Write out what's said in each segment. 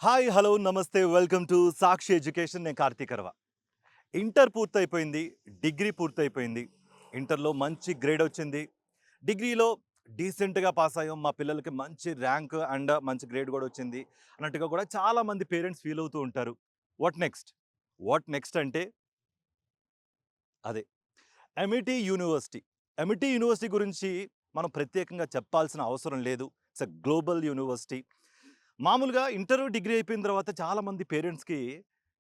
Hi hello నమస్తే welcome to Sakshi education. నేను కార్తీక్ అరవ. Inter పూర్తయిపోయింది, డిగ్రీ పూర్తయిపోయింది. ఇంటర్లో మంచి గ్రేడ్ వచ్చింది, డిగ్రీలో డీసెంట్గా పాస్ అయ్యాం, మా పిల్లలకి మంచి ర్యాంక్ అండ్ మంచి గ్రేడ్ కూడా వచ్చింది అన్నట్టుగా కూడా చాలామంది పేరెంట్స్ ఫీల్ అవుతూ ఉంటారు. What next? వాట్ నెక్స్ట్ అంటే అదే ఎమిటీ యూనివర్సిటీ. ఎమిటీ యూనివర్సిటీ గురించి మనం ప్రత్యేకంగా చెప్పాల్సిన అవసరం లేదు. It's a global university. మామూలుగా ఇంటర్, డిగ్రీ అయిపోయిన తర్వాత చాలామంది పేరెంట్స్‌కి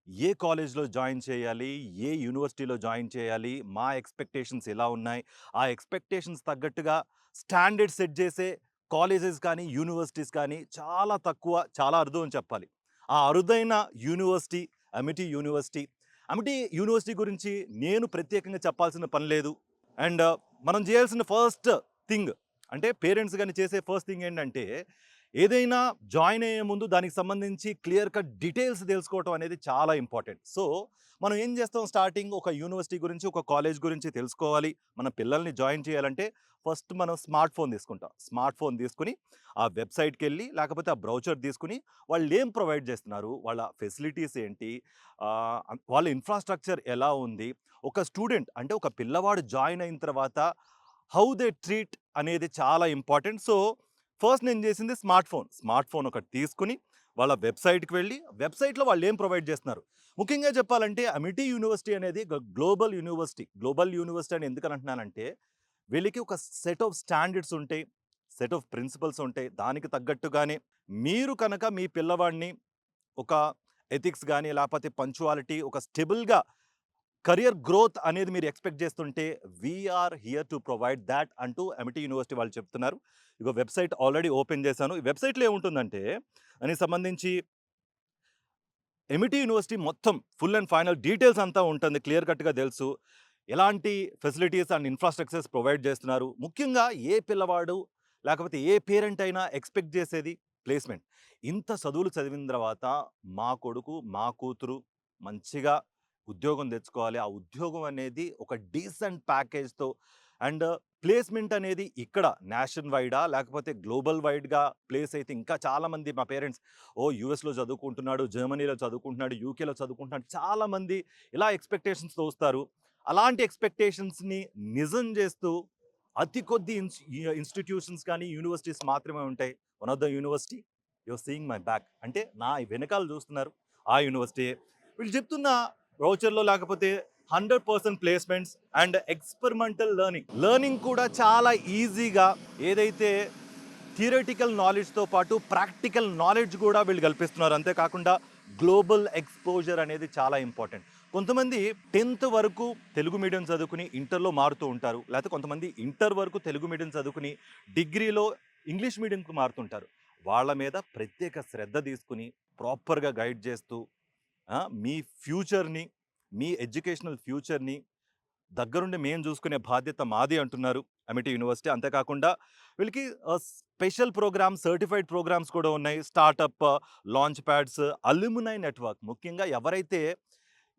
ఏ కాలేజ్‌లో జాయిన్ చేయాలి? ఏ యూనివర్సిటీలో జాయిన్ చేయాలి? మా ఎక్స్‌పెక్టేషన్స్ ఎలా ఉన్నాయి? ఆ ఎక్స్‌పెక్టేషన్స్ తగ్గట్టుగా స్టాండర్డ్ సెట్ చేసే కాలేజెస్ కానీ, యూనివర్సిటీస్ కానీ చాలా తక్కువ, చాలా అరుదు అని చెప్పాలి. ఆ అరుదైన university Amity university. Amity university గురించి నేను ప్రత్యేకంగా చెప్పాల్సిన పని లేదు. అండ్ మనం చేయాల్సిన ఫస్ట్ థింగ్ అంటే పేరెంట్స్ గాని చేసే ఫస్ట్ థింగ్ ఏంటంటే ఏదైనా జాయిన్ అయ్యే ముందు దానికి సంబంధించి క్లియర్ కట్ డీటెయిల్స్ తెలుసుకోవటం అనేది చాలా ఇంపార్టెంట్. సో మనం ఏం చేస్తాం, స్టార్టింగ్ ఒక యూనివర్సిటీ గురించి, ఒక కాలేజ్ గురించి తెలుసుకోవాలి. మన పిల్లల్ని జాయిన్ చేయాలంటే ఫస్ట్ మనం స్మార్ట్ ఫోన్ తీసుకుంటాం. స్మార్ట్ ఫోన్ తీసుకుని ఆ వెబ్సైట్కి వెళ్ళి లేకపోతే ఆ బ్రౌచర్ తీసుకుని వాళ్ళు ఏం ప్రొవైడ్ చేస్తున్నారు, వాళ్ళ ఫెసిలిటీస్ ఏంటి, వాళ్ళ ఇన్ఫ్రాస్ట్రక్చర్ ఎలా ఉంది, ఒక స్టూడెంట్ అంటే ఒక పిల్లవాడు జాయిన్ అయిన తర్వాత హౌ దే ట్రీట్ అనేది చాలా ఇంపార్టెంట్. సో ఫస్ట్ నేను చేసింది స్మార్ట్ ఫోన్ ఒకటి తీసుకుని వాళ్ళ వెబ్సైట్కి వెళ్ళి వెబ్సైట్లో వాళ్ళు ఏం ప్రొవైడ్ చేస్తున్నారు. ముఖ్యంగా చెప్పాలంటే అమిటీ యూనివర్సిటీ అనేది గ్లోబల్ యూనివర్సిటీ. గ్లోబల్ యూనివర్సిటీ అని ఎందుకని అంటున్నానంటే వీళ్ళకి ఒక సెట్ ఆఫ్ స్టాండర్డ్స్ ఉంటాయి, సెట్ ఆఫ్ ప్రిన్సిపల్స్ ఉంటాయి. దానికి తగ్గట్టుగానే మీరు కనుక మీ పిల్లవాడిని ఒక ఎథిక్స్ కానీ లేకపోతే పంచువాలిటీ, ఒక స్టెబుల్గా కరియర్ గ్రోత్ అనేది మీరు ఎక్స్‌పెక్ట్ చేస్తుంటే we are here to provide thought అంటూ ఎమిటీ యూనివర్సిటీ వాళ్ళు చెప్తున్నారు. ఇగో వెబ్‌సైట్ ఆల్రెడీ ఓపెన్ చేశాను. ఈ వెబ్‌సైట్‌లో ఏముంటుందంటే దానికి సంబంధించి ఎమిటీ యూనివర్సిటీ మొత్తం ఫుల్ అండ్ ఫైనల్ డీటెయిల్స్ అంతా ఉంటుంది. క్లియర్ కట్‌గా తెలుసు. ఎలాంటి ఫెసిలిటీస్ అండ్ ఇన్‌ఫ్రాస్ట్రక్చర్స్ ప్రొవైడ్ చేస్తున్నారు. ముఖ్యంగా ఏ పిల్లవాడు లేకపోతే ఏ పేరెంట్ అయినా ఎక్స్‌పెక్ట్ చేసేది ప్లేస్‌మెంట్. ఇంత చదువులు చదివిన తర్వాత మా కొడుకు, మా కూతురు మంచిగా ఉద్యోగం తెచ్చుకోవాలి. ఆ ఉద్యోగం అనేది ఒక డీసెంట్ ప్యాకేజ్‌తో అండ్ ప్లేస్‌మెంట్ అనేది ఇక్కడ నేషన్ వైడా లేకపోతే గ్లోబల్ వైడ్‌గా ప్లేస్ అయితే ఇంకా చాలామంది మా పేరెంట్స్ యూఎస్‌లో చదువుకుంటున్నాడు, జర్మనీలో చదువుకుంటున్నాడు, యూకేలో చదువుకుంటున్నాడు. చాలామంది ఇలా ఎక్స్‌పెక్టేషన్స్‌తో వస్తారు. అలాంటి ఎక్స్‌పెక్టేషన్స్‌ని నిజం చేస్తూ అతి కొద్ది ఇన్‌స్టిట్యూషన్స్ కానీ, యూనివర్సిటీస్ మాత్రమే ఉంటాయి. One of the university you are seeing my back అంటే నా వెనకాల చూస్తున్నారు ఆ యూనివర్సిటీయే. వీళ్ళు చెప్తున్న బ్రౌచర్‌లో లేకపోతే 100% ప్లేస్‌మెంట్స్ అండ్ ఎక్స్‌పెరిమెంటల్ లెర్నింగ్ కూడా చాలా ఈజీగా ఏదైతే థియరిటికల్ నాలెడ్జ్‌తో పాటు ప్రాక్టికల్ నాలెడ్జ్ కూడా వీళ్ళు కల్పిస్తున్నారు. అంతేకాకుండా గ్లోబల్ ఎక్స్‌పోజర్ అనేది చాలా ఇంపార్టెంట్. కొంతమంది 10థ్ వరకు తెలుగు మీడియం చదువుకుని ఇంటర్‌లో మారుతూ ఉంటారు. లేకపోతే కొంతమంది ఇంటర్ వరకు తెలుగు మీడియం చదువుకుని డిగ్రీలో ఇంగ్లీష్ మీడియంకి మారుతుంటారు. వాళ్ళ మీద ప్రత్యేక శ్రద్ధ తీసుకొని ప్రాపర్‌గా గైడ్ చేస్తూ మీ ఫ్యూచర్‌ని, మీ ఎడ్యుకేషనల్ ఫ్యూచర్‌ని దగ్గరుండి మేము చూసుకునే బాధ్యత మాది అంటున్నారు అమిటీ యూనివర్సిటీ. అంతేకాకుండా వీళ్ళకి స్పెషల్ ప్రోగ్రామ్స్, సర్టిఫైడ్ ప్రోగ్రామ్స్ కూడా ఉన్నాయి. Startup, launch pads, alumni network. ముఖ్యంగా ఎవరైతే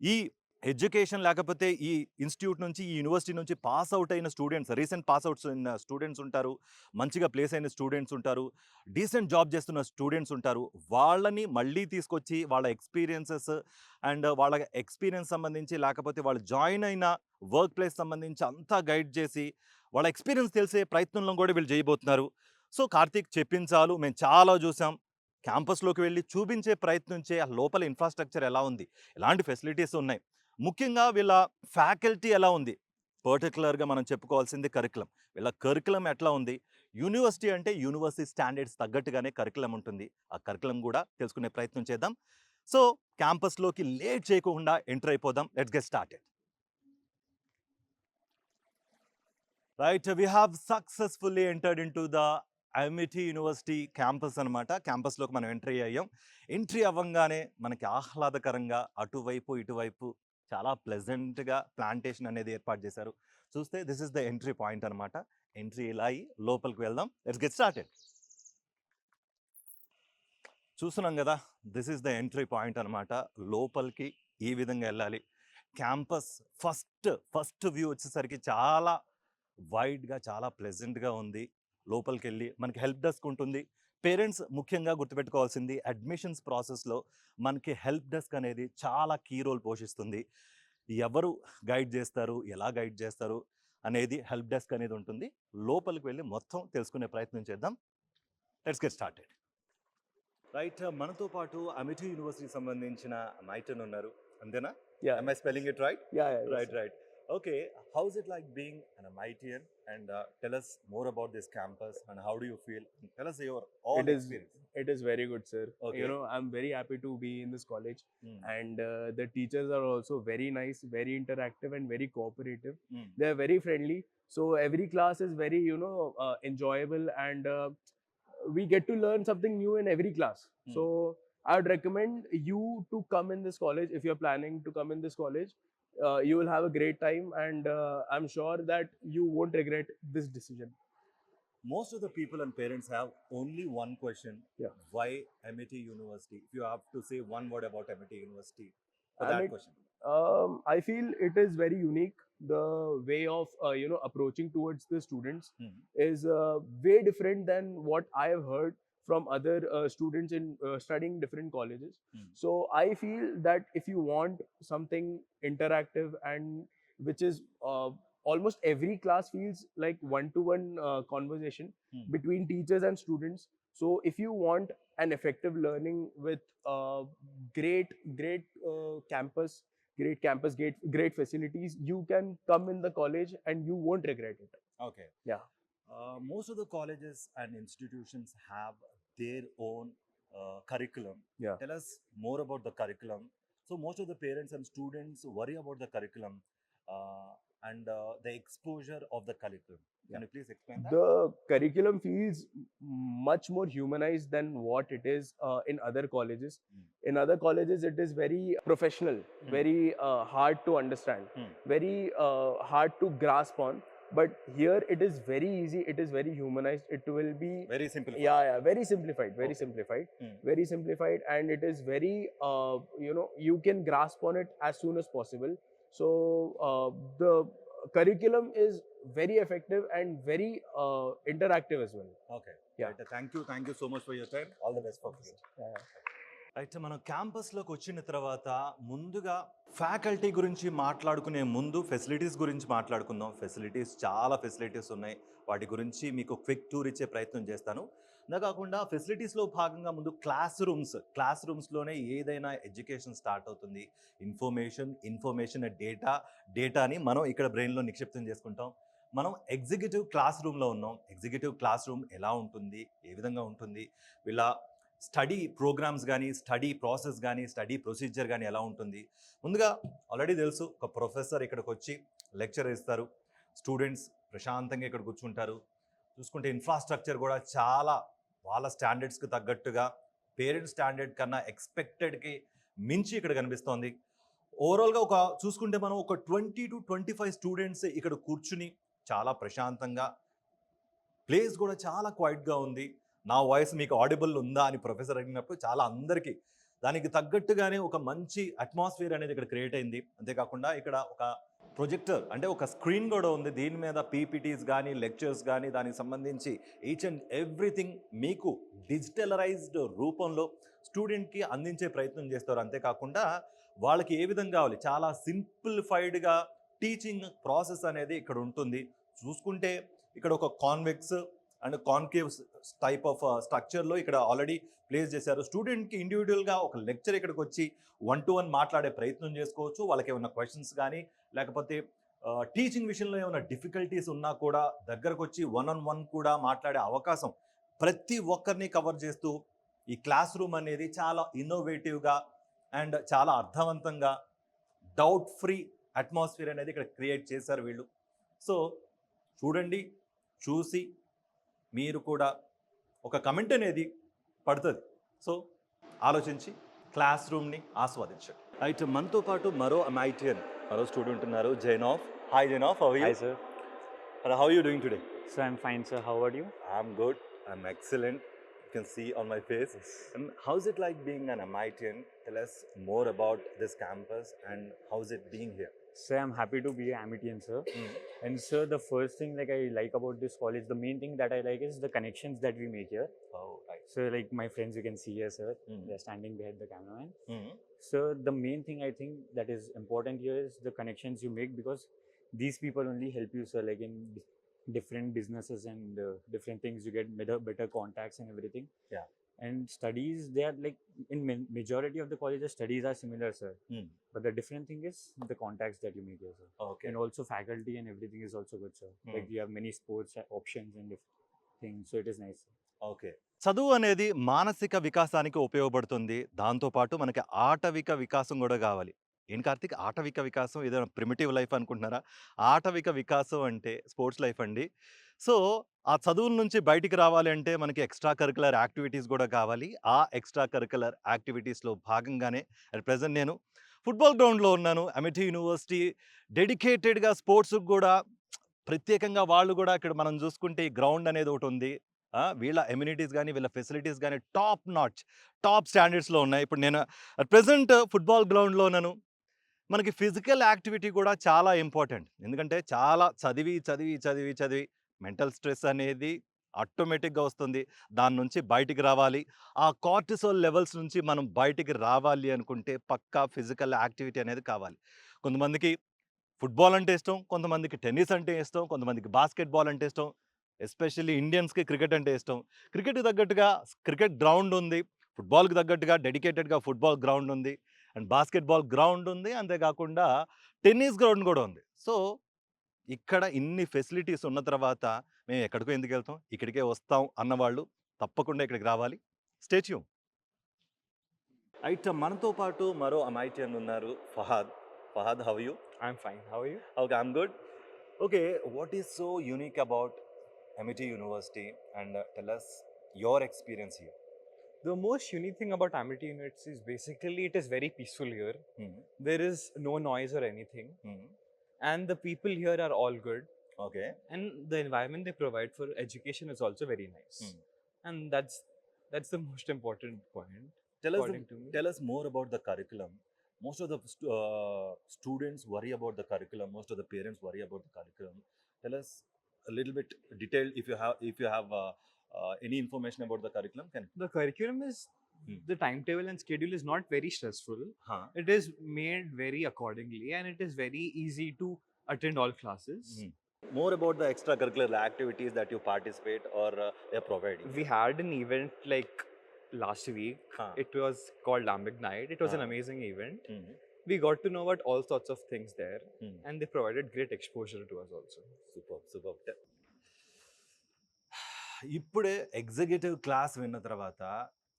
ఈ ఎడ్యుకేషన్ లేకపోతే ఈ ఇన్‌స్టిట్యూట్ నుంచి, ఈ యూనివర్సిటీ నుంచి పాస్ ఔట్ అయిన స్టూడెంట్స్, రీసెంట్ పాస్ ఔట్స్ అయిన స్టూడెంట్స్ ఉంటారు. మంచిగా ప్లేస్ అయిన స్టూడెంట్స్ ఉంటారు. డీసెంట్ జాబ్ చేస్తున్న స్టూడెంట్స్ ఉంటారు. వాళ్ళని మళ్ళీ తీసుకొచ్చి వాళ్ళ ఎక్స్‌పీరియన్సెస్ అండ్ వాళ్ళ ఎక్స్‌పీరియన్స్ సంబంధించి లేకపోతే వాళ్ళు జాయిన్ అయిన వర్క్ ప్లేస్ సంబంధించి అంతా గైడ్ చేసి వాళ్ళ ఎక్స్‌పీరియన్స్ తెలిసే ప్రయత్నంలో కూడా వీళ్ళు చేయబోతున్నారు. సో, కార్తీక్ చెప్పింది చాలు. మేము చాలా చూసాం. క్యాంపస్‌లోకి వెళ్లి చూపించే ప్రయత్నించే ఆ లోపల ఇన్‌ఫ్రాస్ట్రక్చర్ ఎలా ఉంది? ఎలాంటి ఫెసిలిటీస్ ఉన్నాయి? ముఖ్యంగా వీళ్ళ ఫ్యాకల్టీ ఎలా ఉంది? పర్టిక్యులర్‌గా మనం చెప్పుకోవాల్సింది కరిక్యులమ్. వీళ్ళ కరిక్యులమ్ ఎట్లా ఉంది? యూనివర్సిటీ అంటే యూనివర్సిటీ స్టాండర్డ్స్ తగ్గట్టుగానే కరిక్యులమ్ ఉంటుంది. ఆ కరిక్యులమ్ కూడా తెలుసుకునే ప్రయత్నం చేద్దాం. సో, క్యాంపస్‌లోకి లేట్ చేయకుండా ఎంటర్ అయిపోదాం. Let's get started. Right, we have successfully entered into the IMIT university campus అనమాట. క్యాంపస్‌లోకి మనం ఎంట్రీ అయ్యాం. ఎంట్రీ అవ్వంగానే మనకి ఆహ్లాదకరంగా అటువైపు, ఇటువైపు చాలా ప్లెజెంట్‌గా ప్లాంటేషన్ అనేది ఏర్పాటు చేశారు. చూస్తే this is the entry point అనమాట. ఎంట్రీ ఇలా అయ్యి లోపలికి వెళ్దాం. Let's get started. చూస్తున్నాం గదా! This is the entry point అనమాట. లోపలికి ఈ విధంగా ఎళ్ళాలి. క్యాంపస్ ఫస్ట్ వ్యూ వచ్చేసరికి చాలా వైడ్‌గా, చాలా ప్లెజెంట్‌గా ఉంది. లోపలికెళ్ళి మనకి హెల్ప్ డెస్క్ ఉంటుంది. పేరెంట్స్ ముఖ్యంగా గుర్తుపెట్టుకోవాల్సింది అడ్మిషన్స్ ప్రాసెస్‌లో మనకి హెల్ప్ డెస్క్ అనేది చాలా కీ రోల్ పోషిస్తుంది. ఎవరు గైడ్ చేస్తారు? ఎలా గైడ్ చేస్తారు? అనేది హెల్ప్ డెస్క్ అనేది ఉంటుంది. లోపలికి వెళ్లి మొత్తం తెలుసుకునే ప్రయత్నం చేద్దాం. Let's get started. రైట్, మనతో పాటు అమిటీ యూనివర్సిటీకి సంబంధించిన మైటన్ ఉన్నారు. అంతేనా? Yeah. Am I spelling it right? Yeah, yeah, Right, yes. right. Okay, how is it like being an MITian? And tell us more about this campus and how do you feel? Tell us your all It is- experience. It is very good, sir. Okay. You know, I'm very happy to be in this college, Mm. and the teachers are also very nice, very interactive, and very cooperative. Mm. They are very friendly. So every class is very, enjoyable, and we get to learn something new in every class. Mm. So I would recommend you to come in this college if you're planning to come in this college. You will have a great time, and I'm sure that you won't regret this decision. Most of the people and parents have only one question. Yeah. Why MIT University? If you have to say one word about MIT University for that MIT question. I feel it is very unique. The way of approaching towards the students Mm. is way different than what I have heard from other students in studying different colleges. Mm. So I feel that if you want something interactive and which is almost every class feels like one-to-one conversation Mm. between teachers and students. So if you want an effective learning with great campus, great facilities, you can come in the college and you won't regret it. Okay. Yeah. Most of the colleges and institutions have their own curriculum. Yeah. Tell us more about the curriculum. So most of the parents and students worry about the curriculum and the exposure of the curriculum. Can you please explain that? The curriculum feels much more humanized than what it is in other colleges. Mm. In other colleges, it is very professional, very hard to understand, Mm. very hard to grasp on. But here, it is very easy. It is very humanized. It will be Very simple. yeah, very simplified, very Okay. simplified, Mm. very simplified, and it is very you can grasp on it as soon as possible. So the curriculum is very effective and very interactive as well. Okay. Yeah. Right. Thank you so much for your time. All the best for you. అయితే మనం క్యాంపస్లోకి వచ్చిన తర్వాత ముందుగా faculty గురించి మాట్లాడుకునే ముందు facilities గురించి మాట్లాడుకుందాం. చాలా ఫెసిలిటీస్ ఉన్నాయి. వాటి గురించి మీకు క్విక్ టూర్ ఇచ్చే ప్రయత్నం చేస్తాను. అలా కాకుండా ఫెసిలిటీస్లో భాగంగా ముందు క్లాస్ రూమ్స్లోనే ఏదైనా ఎడ్యుకేషన్ స్టార్ట్ అవుతుంది. ఇన్ఫర్మేషన్ డేటాని మనం ఇక్కడ బ్రెయిన్లో నిక్షిప్తం చేసుకుంటాం. మనం ఎగ్జిక్యూటివ్ క్లాస్ రూమ్లో ఉన్నాం. ఎగ్జిక్యూటివ్ క్లాస్ రూమ్ ఎలా ఉంటుంది, ఏ విధంగా ఉంటుంది, వీళ్ళ స్టడీ ప్రోగ్రామ్స్ కానీ, స్టడీ ప్రాసెస్ కానీ, స్టడీ ప్రొసీజర్ కానీ ఎలా ఉంటుంది. ముందుగా ఆల్రెడీ తెలుసు, ఒక ప్రొఫెసర్ ఇక్కడికి వచ్చి లెక్చర్ ఇస్తారు. స్టూడెంట్స్ ప్రశాంతంగా ఇక్కడ కూర్చుంటారు. చూసుకుంటే ఇన్ఫ్రాస్ట్రక్చర్ కూడా చాలా వాళ్ళ స్టాండర్డ్స్కి తగ్గట్టుగా, పేరెంట్స్ స్టాండర్డ్ కన్నా ఎక్స్పెక్టెడ్కి మించి ఇక్కడ కనిపిస్తోంది. ఓవరాల్గా చూసుకుంటే మనం ఒక 20 to 25 స్టూడెంట్స్ ఇక్కడ కూర్చుని చాలా ప్రశాంతంగా, ప్లేస్ కూడా చాలా క్వైట్గా ఉంది. నా వాయిస్ మీకు ఆడిబుల్ ఉందా అని ప్రొఫెసర్ అడిగినప్పుడు చాలా అందరికీ దానికి తగ్గట్టుగానే ఒక మంచి అట్మాస్ఫియర్ అనేది ఇక్కడ క్రియేట్ అయింది. అంతేకాకుండా ఇక్కడ ఒక ప్రొజెక్టర్ అంటే ఒక స్క్రీన్ కూడా ఉంది. దీని మీద పీపీటీస్ కానీ, లెక్చర్స్ కానీ, దానికి సంబంధించి ఈచ్ అండ్ ఎవ్రీథింగ్ మీకు డిజిటలరైజ్డ్ రూపంలో స్టూడెంట్కి అందించే ప్రయత్నం చేస్తారు. అంతేకాకుండా వాళ్ళకి ఏ విధంగా కావాలి, చాలా సింప్లిఫైడ్గా టీచింగ్ ప్రాసెస్ అనేది ఇక్కడ ఉంటుంది. చూసుకుంటే ఇక్కడ ఒక convex and concave type of స్ట్రక్చర్లో ఇక్కడ ఆల్రెడీ ప్లేస్ చేశారు. స్టూడెంట్కి ఇండివిజువల్గా ఒక లెక్చర్ ఇక్కడికి వచ్చి 1-to-1 మాట్లాడే ప్రయత్నం చేసుకోవచ్చు. వాళ్ళకి ఏమైనా క్వశ్చన్స్ కానీ, లేకపోతే టీచింగ్ విషయంలో ఏమైనా డిఫికల్టీస్ ఉన్నా కూడా దగ్గరకు వచ్చి 1-on-1 కూడా మాట్లాడే అవకాశం ప్రతి ఒక్కరిని కవర్ చేస్తూ ఈ క్లాస్ రూమ్ అనేది చాలా ఇన్నోవేటివ్గా అండ్ చాలా అర్థవంతంగా, డౌట్ ఫ్రీ అట్మాస్ఫియర్ అనేది ఇక్కడ క్రియేట్ చేశారు వీళ్ళు. సో చూడండి, చూసి మీరు కూడా ఒక కమెంట్ అనేది పడుతుంది. సో ఆలోచించి క్లాస్ రూమ్ని ఆస్వాదించండి. అయితే మనతో పాటు మరో అమైటియన్, మరో స్టూడెంట్ ఉన్నారు, Zainab. Hi Zainab, how are you? Hi, sir. How are you doing today? So I'm fine, sir. How are you? I'm good. I'm excellent. You can see on my face. Yes. And how's it like being an Amitian? Tell us more about this campus and how's it being here? Sir, I'm happy to be an Amitian, sir. And sir, the first thing I like about this college, the main thing that I like is the connections that we make here. Oh, right. So like my friends, you can see here, sir. Mm. They're standing behind the cameraman. Mm. So the main thing I think that is important here is the connections you make, because these people only help you, sir. Like in different businesses and different things, you get better contacts and everything. Yeah. And studies, they are like in majority of the colleges, studies are similar, sir. Mm. But the different thing is the contacts that you make here, sir. Okay. And also faculty and everything is also good, sir. Like Mm. you have many sports options and things, so it is nice. Okay. చదువు అనేది మానసిక వికాసానికి ఉపయోగపడుతుంది. దాంతోపాటు మనకి ఆటవిక వికాసం గూడా గావాలి. ఏంటి కార్తీక్ ఆటవిక వికాసం ఏదైనా ప్రిమిటివ్ లైఫ్ అనుకుంటున్నారా? ఆటవిక వికాసం అంటే స్పోర్ట్స్ లైఫ్ అండి. సో, ఆ చదువుల నుంచి బయటికి రావాలి అంటే మనకి ఎక్స్‌ట్రా కరిక్యులర్ యాక్టివిటీస్ గూడా కావాలి. ఆ ఎక్స్‌ట్రా కరిక్యులర్ యాక్టివిటీస్‌లో భాగంగానే అట్ ప్రెజెంట్ నేను ఫుట్‌బాల్ గ్రౌండ్‌లో ఉన్నాను. అమిటీ యూనివర్సిటీ డెడికేటెడ్‌గా స్పోర్ట్స్‌కి గూడా ప్రత్యేకంగా వాళ్ళు గూడా ఇక్కడ మనం జూసుకుంటే ఈ గ్రౌండ్ అనేది ఒకటుంది. వీళ్ళ ఎమ్యూనిటీస్ గాని, వీళ్ళ ఫెసిలిటీస్ గాని టాప్ నాచ్, టాప్ స్టాండర్డ్స్‌లో ఉన్నాయి. ఇప్పుడు నేను అట్ ప్రెజెంట్ ఫుట్‌బాల్ గ్రౌండ్‌లో ఉన్నాను. మనకి ఫిజికల్ యాక్టివిటీ కూడా చాలా ఇంపార్టెంట్. ఎందుకంటే చాలా చదివి మెంటల్ స్ట్రెస్ అనేది ఆటోమేటిక్‌గా వస్తుంది. దాని నుంచి బయటికి రావాలి. ఆ కార్టిసోల్ లెవెల్స్ నుంచి మనం బయటికి రావాలి అనుకుంటే పక్కా ఫిజికల్ యాక్టివిటీ అనేది కావాలి. కొంతమందికి ఫుట్‌బాల్ అంటే ఇష్టం. కొంతమందికి టెన్నిస్ అంటే ఇష్టం. కొంతమందికి బాస్కెట్ బాల్ అంటే ఇష్టం. ఎస్పెషల్లీ ఇండియన్స్‌కి క్రికెట్ అంటే ఇష్టం. క్రికెట్‌కి తగ్గట్టుగా క్రికెట్ గ్రౌండ్ ఉంది. ఫుట్‌బాల్‌కి తగ్గట్టుగా డెడికేటెడ్‌గా ఫుట్‌బాల్ గ్రౌండ్ ఉంది. అండ్ బాస్కెట్ బాల్ గ్రౌండ్ ఉంది. అంతేకాకుండా టెన్నిస్ గ్రౌండ్ గూడా ఉంది. సో, ఇక్కడ ఇన్ని ఫెసిలిటీస్ ఉన్న తర్వాత మేము ఎక్కడికో ఎందుకెళ్తాం? ఇక్కడికే వస్తాం అన్నవాళ్ళు తప్పకుండా ఇక్కడికి రావాలి. Stay tune. అయితే మనతో పాటు మరో అమాయిటియన్ ఉన్నారు Fahad. Fahad how are you? I'm fine. How are you? Okay, I'm good. Okay, what is so unique about Amity University and tell us your experience here. The most unique thing about Amity University is basically it is very peaceful here. Hmm. There is no noise or anything, Hmm. and the people here are all good. Okay. And the environment they provide for education is also very nice. Hmm. And that's the most important point. Tell us According to me. tell us more about the curriculum. Most of the students worry about the curriculum. Most of the parents worry about the curriculum. Tell us a little bit detailed if you have any information about the curriculum. Can The curriculum is Hmm. the timetable and schedule is not very stressful. huh? It is made very accordingly, and it is very easy to attend all classes. Hmm. More about the extracurricular activities that you participate or they're providing. We had an event like last week. Huh. It was called Lambic Night. It was an Ah. amazing event. Hmm. We got to know about all sorts of things there, Hmm. and they provided great exposure to us also. Super. ఇప్పుడే executive class విన్న తర్వాత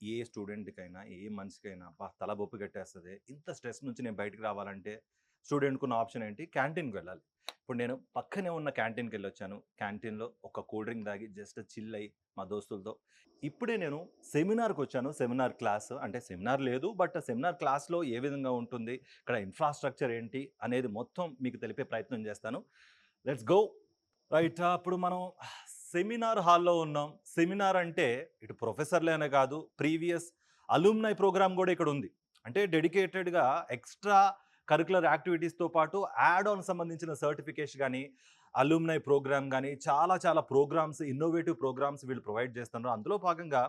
ఏ స్టూడెంట్‌కైనా, ఏ మనిషికైనా అబ్బా! తల బొప్పి కట్టేస్తది. ఇంత stress నుంచి నేను బయటికి రావాలంటే స్టూడెంట్‌కున్న ఆప్షన్ ఏంటి? క్యాంటీన్‌కి వెళ్ళాలి. ఇప్పుడు నేను పక్కనే ఉన్న క్యాంటీన్‌కెళ్ళొచ్చాను. క్యాంటీన్‌లో ఒక కూల్ డ్రింక్ తాగి జస్ట్ చిల్ అయ్యి మా దోస్తులతో. ఇప్పుడే నేను సెమినార్‌కొచ్చాను. సెమినార్ క్లాస్ అంటే సెమినార్ లేదు. బట్ సెమినార్ క్లాస్‌లో ఏ విధంగా ఉంటుంది? ఇక్కడ ఇన్‌ఫ్రాస్ట్రక్చర్ ఏంటి? అనేది మొత్తం మీకు తెలిపే ప్రయత్నం చేస్తాను. Let's go. రైట్. అప్పుడు మనం సెమినార్ హాల్‌లో ఉన్నాం. సెమినార్ అంటే ఇటు ప్రొఫెసర్‌లే అనే కాదు, ప్రీవియస్ అలుమ్నై ప్రోగ్రామ్ కూడా ఇక్కడ ఉంది. అంటే డెడికేటెడ్‌గా ఎక్స్ట్రా కరిక్యులర్ యాక్టివిటీస్‌తో పాటు యాడ్ ఆన్ సంబంధించిన సర్టిఫికేషన్ గానీ, అలుమ్నై ప్రోగ్రామ్ గానీ చాలా ప్రోగ్రామ్స్, ఇన్నోవేటివ్ ప్రోగ్రామ్స్ వీళ్ళు ప్రొవైడ్ చేస్తున్నారు. అందులో భాగంగా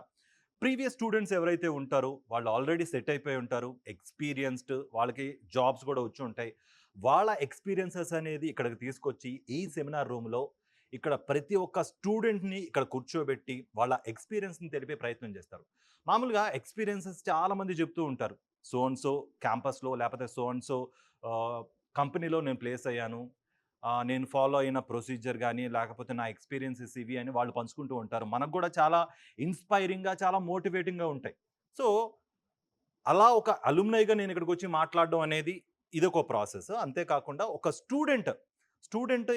ప్రీవియస్ స్టూడెంట్స్ ఎవరైతే ఉంటారో వాళ్ళు ఆల్రెడీ సెట్ అయిపోయి ఉంటారు. ఎక్స్‌పీరియన్స్‌డ్ వాళ్ళకి జాబ్స్ కూడా వచ్చి ఉంటాయి. వాళ్ళ ఎక్స్‌పీరియన్సెస్ అనేది ఇక్కడికి తీసుకొచ్చి ఈ సెమినార్ రూమ్‌లో ఇక్కడ ప్రతి ఒక్క స్టూడెంట్‌ని ఇక్కడ కూర్చోబెట్టి వాళ్ళ ఎక్స్‌పీరియన్స్‌ని తెలిపే ప్రయత్నం చేస్తారు. మామూలుగా ఎక్స్‌పీరియన్సెస్ చాలామంది చెప్తూ ఉంటారు. సో అండ్ సో క్యాంపస్‌లో లేకపోతే సో అండ్ సో కంపెనీలో నేను ప్లేస్ అయ్యాను. నేను ఫాలో అయిన ప్రొసీజర్ గానీ, లేకపోతే నా ఎక్స్‌పీరియన్సెస్ ఇవి అని వాళ్ళు పంచుకుంటూ ఉంటారు. మనకు కూడా చాలా ఇన్‌స్పైరింగ్‌గా, చాలా మోటివేటింగ్‌గా ఉంటాయి. సో, అలా ఒక అలుమ్నైగా నేను ఇక్కడికొచ్చి మాట్లాడడం అనేది ఇదొక ప్రాసెస్. అంతేకాకుండా ఒక స్టూడెంట్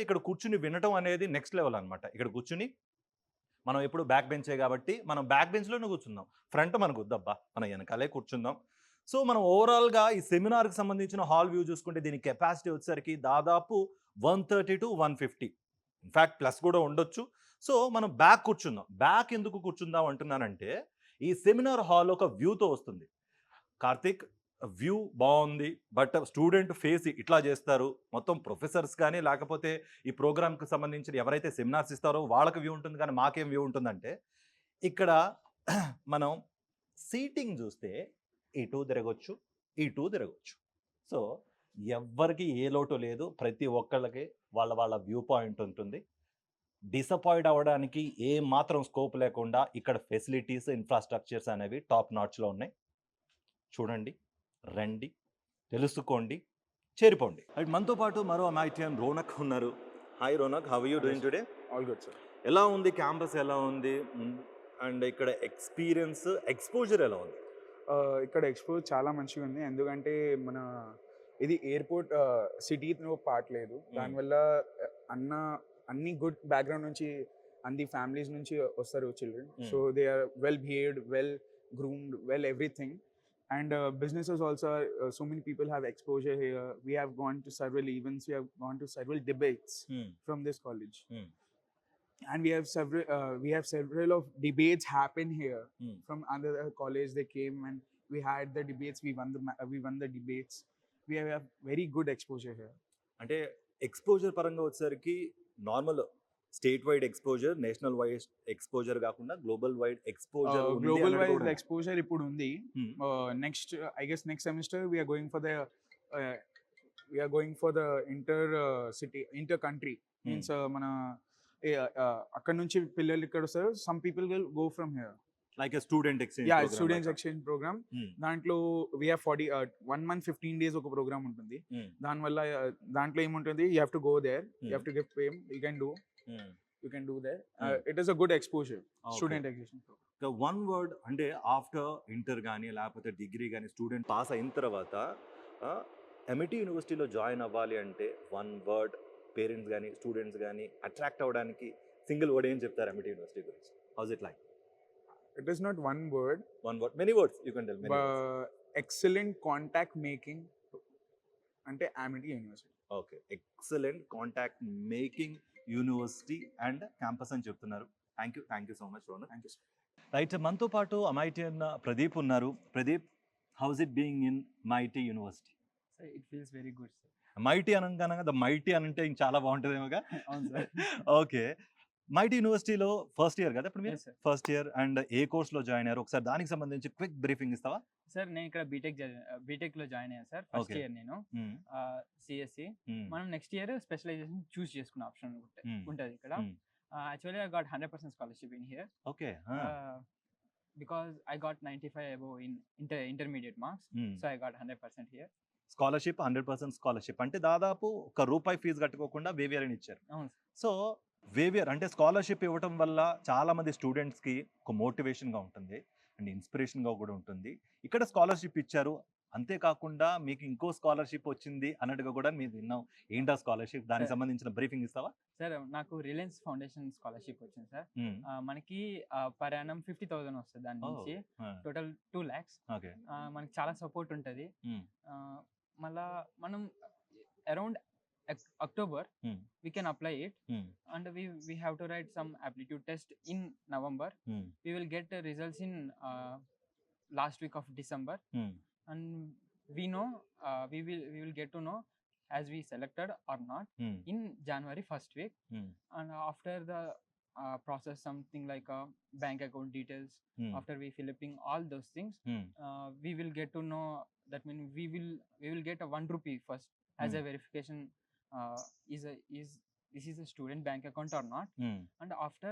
ఇక్కడ కూర్చొని వినటం అనేది నెక్స్ట్ లెవెల్ అనమాట. ఇక్కడ కూర్చొని మనం ఎప్పుడు బ్యాక్ బెంచే కాబట్టి మనం బ్యాక్ బెంచ్‌లోనే కూర్చుందాం. ఫ్రంట్ మనకొద్దబ్బా! మనం వెనకాలే కూర్చుందాం. సో, మనం ఓవరాల్‌గా ఈ సెమినార్‌కి సంబంధించిన హాల్ వ్యూ చూసుకుంటే దీని కెపాసిటీ వచ్చేసరికి దాదాపు 130-150 ఇన్‌ఫాక్ట్ ప్లస్ కూడా ఉండొచ్చు. సో, మనం బ్యాక్ కూర్చుందాం. బ్యాక్ ఎందుకు కూర్చుందాం అంటున్నానంటే ఈ సెమినార్ హాల్ ఒక వ్యూతో వస్తుంది. కార్తీక్ వ్యూ బావుంది. బట్ స్టూడెంట్ ఫేస్ ఇట్లా చేస్తారు. మొత్తం ప్రొఫెసర్స్ కానీ లేకపోతే ఈ ప్రోగ్రామ్‌కి సంబంధించిన ఎవరైతే సెమినార్స్ ఇస్తారో వాళ్ళకి వ్యూ ఉంటుంది కానీ మాకేం వ్యూ ఉంటుందంటే ఇక్కడ మనం సీటింగ్ చూస్తే ఇటు తిరగొచ్చు, ఇటు తిరగొచ్చు. సో ఎవ్వరికి ఏ లోటు లేదు. ప్రతి ఒక్కళ్ళకి వాళ్ళ వాళ్ళ వ్యూ పాయింట్ ఉంటుంది. డిసప్పాయింట్ అవ్వడానికి ఏ మాత్రం స్కోప్ లేకుండా ఇక్కడ ఫెసిలిటీస్, ఇన్ఫ్రాస్ట్రక్చర్స్ అనేవి టాప్ నాచ్‌లో ఉన్నాయి. చూడండి, రండి, తెలుసుకోండి, చేరిపోండి. అండ్ మనతో పాటు మరో అమాయిటియన్ రోనక్ ఉన్నారు. Hi Ronak, how are you doing today? All good, sir. ఎలా ఉంది క్యాంపస్, ఎలా ఉంది? అండ్ ఇక్కడ ఎక్స్పీరియన్స్, ఎక్స్‌పోజర్ ఎలా ఉంది? ఇక్కడ ఎక్స్‌పోజ్ చాలా మంచిగా ఉంది. ఎందుకంటే మన ఇది ఎయిర్‌పోర్ట్ సిటీలో పార్ట్ లేదు. దానివల్ల అన్న అన్ని గుడ్ బ్యాక్‌గ్రౌండ్ నుంచి అన్ని ఫ్యామిలీస్ నుంచి వస్తారు children. So they are well behaved, well groomed, well everything. And businesses also, so many people have exposure here. We have gone to several events, we have gone to several debates from this college. And we have several of debates happen here from other college. They came and we had the debates, we won the debates. We have very good exposure here. అంటే exposure పరంగా వచ్చేసరికి normal state wide exposure, national wide exposure కాకుండా global wide exposure ఉంది Global అన్నట్టు wise కూడా. exposure ఇప్పుడు ఉంది. Next I guess next semester we are going for the inter country means మన అక్కడ నుంచి పిల్లలు ఇక్కడ వస్తారు. Some people will go from here. Like a student exchange Yeah, programme. students exchange program. దాంట్లో we have 1 month 15 days ఒక programme ఉంటుంది. దానివల్ల దాంట్లో ఏముంటుంది, you have to go there, you have to give pay, you can do there. It is a good exposure, student exchange program. The one word అంటే after inter కానీ లేకపోతే degree కానీ student pass అయిన తర్వాత ఎమిటీ యూనివర్సిటీలో join అవ్వాలి అంటే one word parents కానీ స్టూడెంట్స్ కానీ అట్రాక్ట్ అవ్వడానికి సింగిల్ వర్డ్ ఏం చెప్తారు ఎమిటీ యూనివర్సిటీ గురించి? House it like? It is not one word, one word, many words you can tell. Many words. excellent contact making అంటే Amity University. Okay, excellent contact making university and campus అని చెప్తున్నారు. Thank you so much Ronak. Thank you, sir. Right, మనతో పాటు అమైటియన్ ప్రదీప్ ఉన్నారు. Pradeep, house it being in mighty university? Sir, it feels very good, sir. Amity అనగానే the Amity అని అంటే ఇంక చాలా బాగుంటుందేమోగా. అవును సార్. ఓకే, మైటీ యూనివర్సిటీలో ఫస్ట్ ఇయర్ కదా ఇప్పుడు మీరు? Yes, sir. First year and ఏ కోర్స్లో జాయిన్ అయ్యారు? ఒకసారి దానికి సంబంధించి క్విక్ బ్రీఫింగ్ ఇస్తావా? సార్ నేను ఇక్కడ బీటెక్ లో జాయిన్ అయ్యాను సార్. First Okay. ఇయర్ నేను మ్మ్. సిఎస్సి. మ్మ్. మనం నెక్స్ట్ ఇయర్ స్పెషలైజేషన్ చూస్ చేసుకునే ఆప్షన్ ఉంటుంది ఇక్కడ. మ్మ్. Actually I got 100% scholarship in here okay. Because I got 95 above in intermediate marks. So I got 100% here. Scholarship 100% scholarship అంటే దాదాపు ₹1 fee కట్టుకోకుండా waiver అని ఇచ్చారు. అవును సార్. సో వేవియర్ అంటే స్కాలర్షిప్ ఇవ్వటం వల్ల చాలా మంది స్టూడెంట్స్కి ఒక మోటివేషన్గా ఉంటుంది అండ్ ఇన్స్పిరేషన్గా కూడా ఉంటుంది. ఇక్కడ స్కాలర్షిప్ ఇచ్చారు, అంతేకాకుండా మీకు ఇంకో స్కాలర్షిప్ వచ్చింది అన్నట్టుగా కూడా మీరు విన్నాం. ఏంటా స్కాలర్షిప్? దానికి Sir. సంబంధించిన బ్రీఫింగ్ ఇస్తావా? సార్ నాకు రిలయన్స్ ఫౌండేషన్ స్కాలర్షిప్ వచ్చింది సార్. మనకి పర్ యానం 50,000 వస్తుంది దాని నుంచి. Total 2 lakhs. ఓకే. మనకి చాలా సపోర్ట్ ఉంటుంది. మళ్ళా మనం around October we can apply it, and we have to write some aptitude test in November. We will get the results in last week of December, and we know we will get to know as we selected or not in January first week. And after the process, something like bank account details, after we filling all those things, we will get to know. That means we will get a 1 rupee first as a verification. Is this is a student bank account or not? And after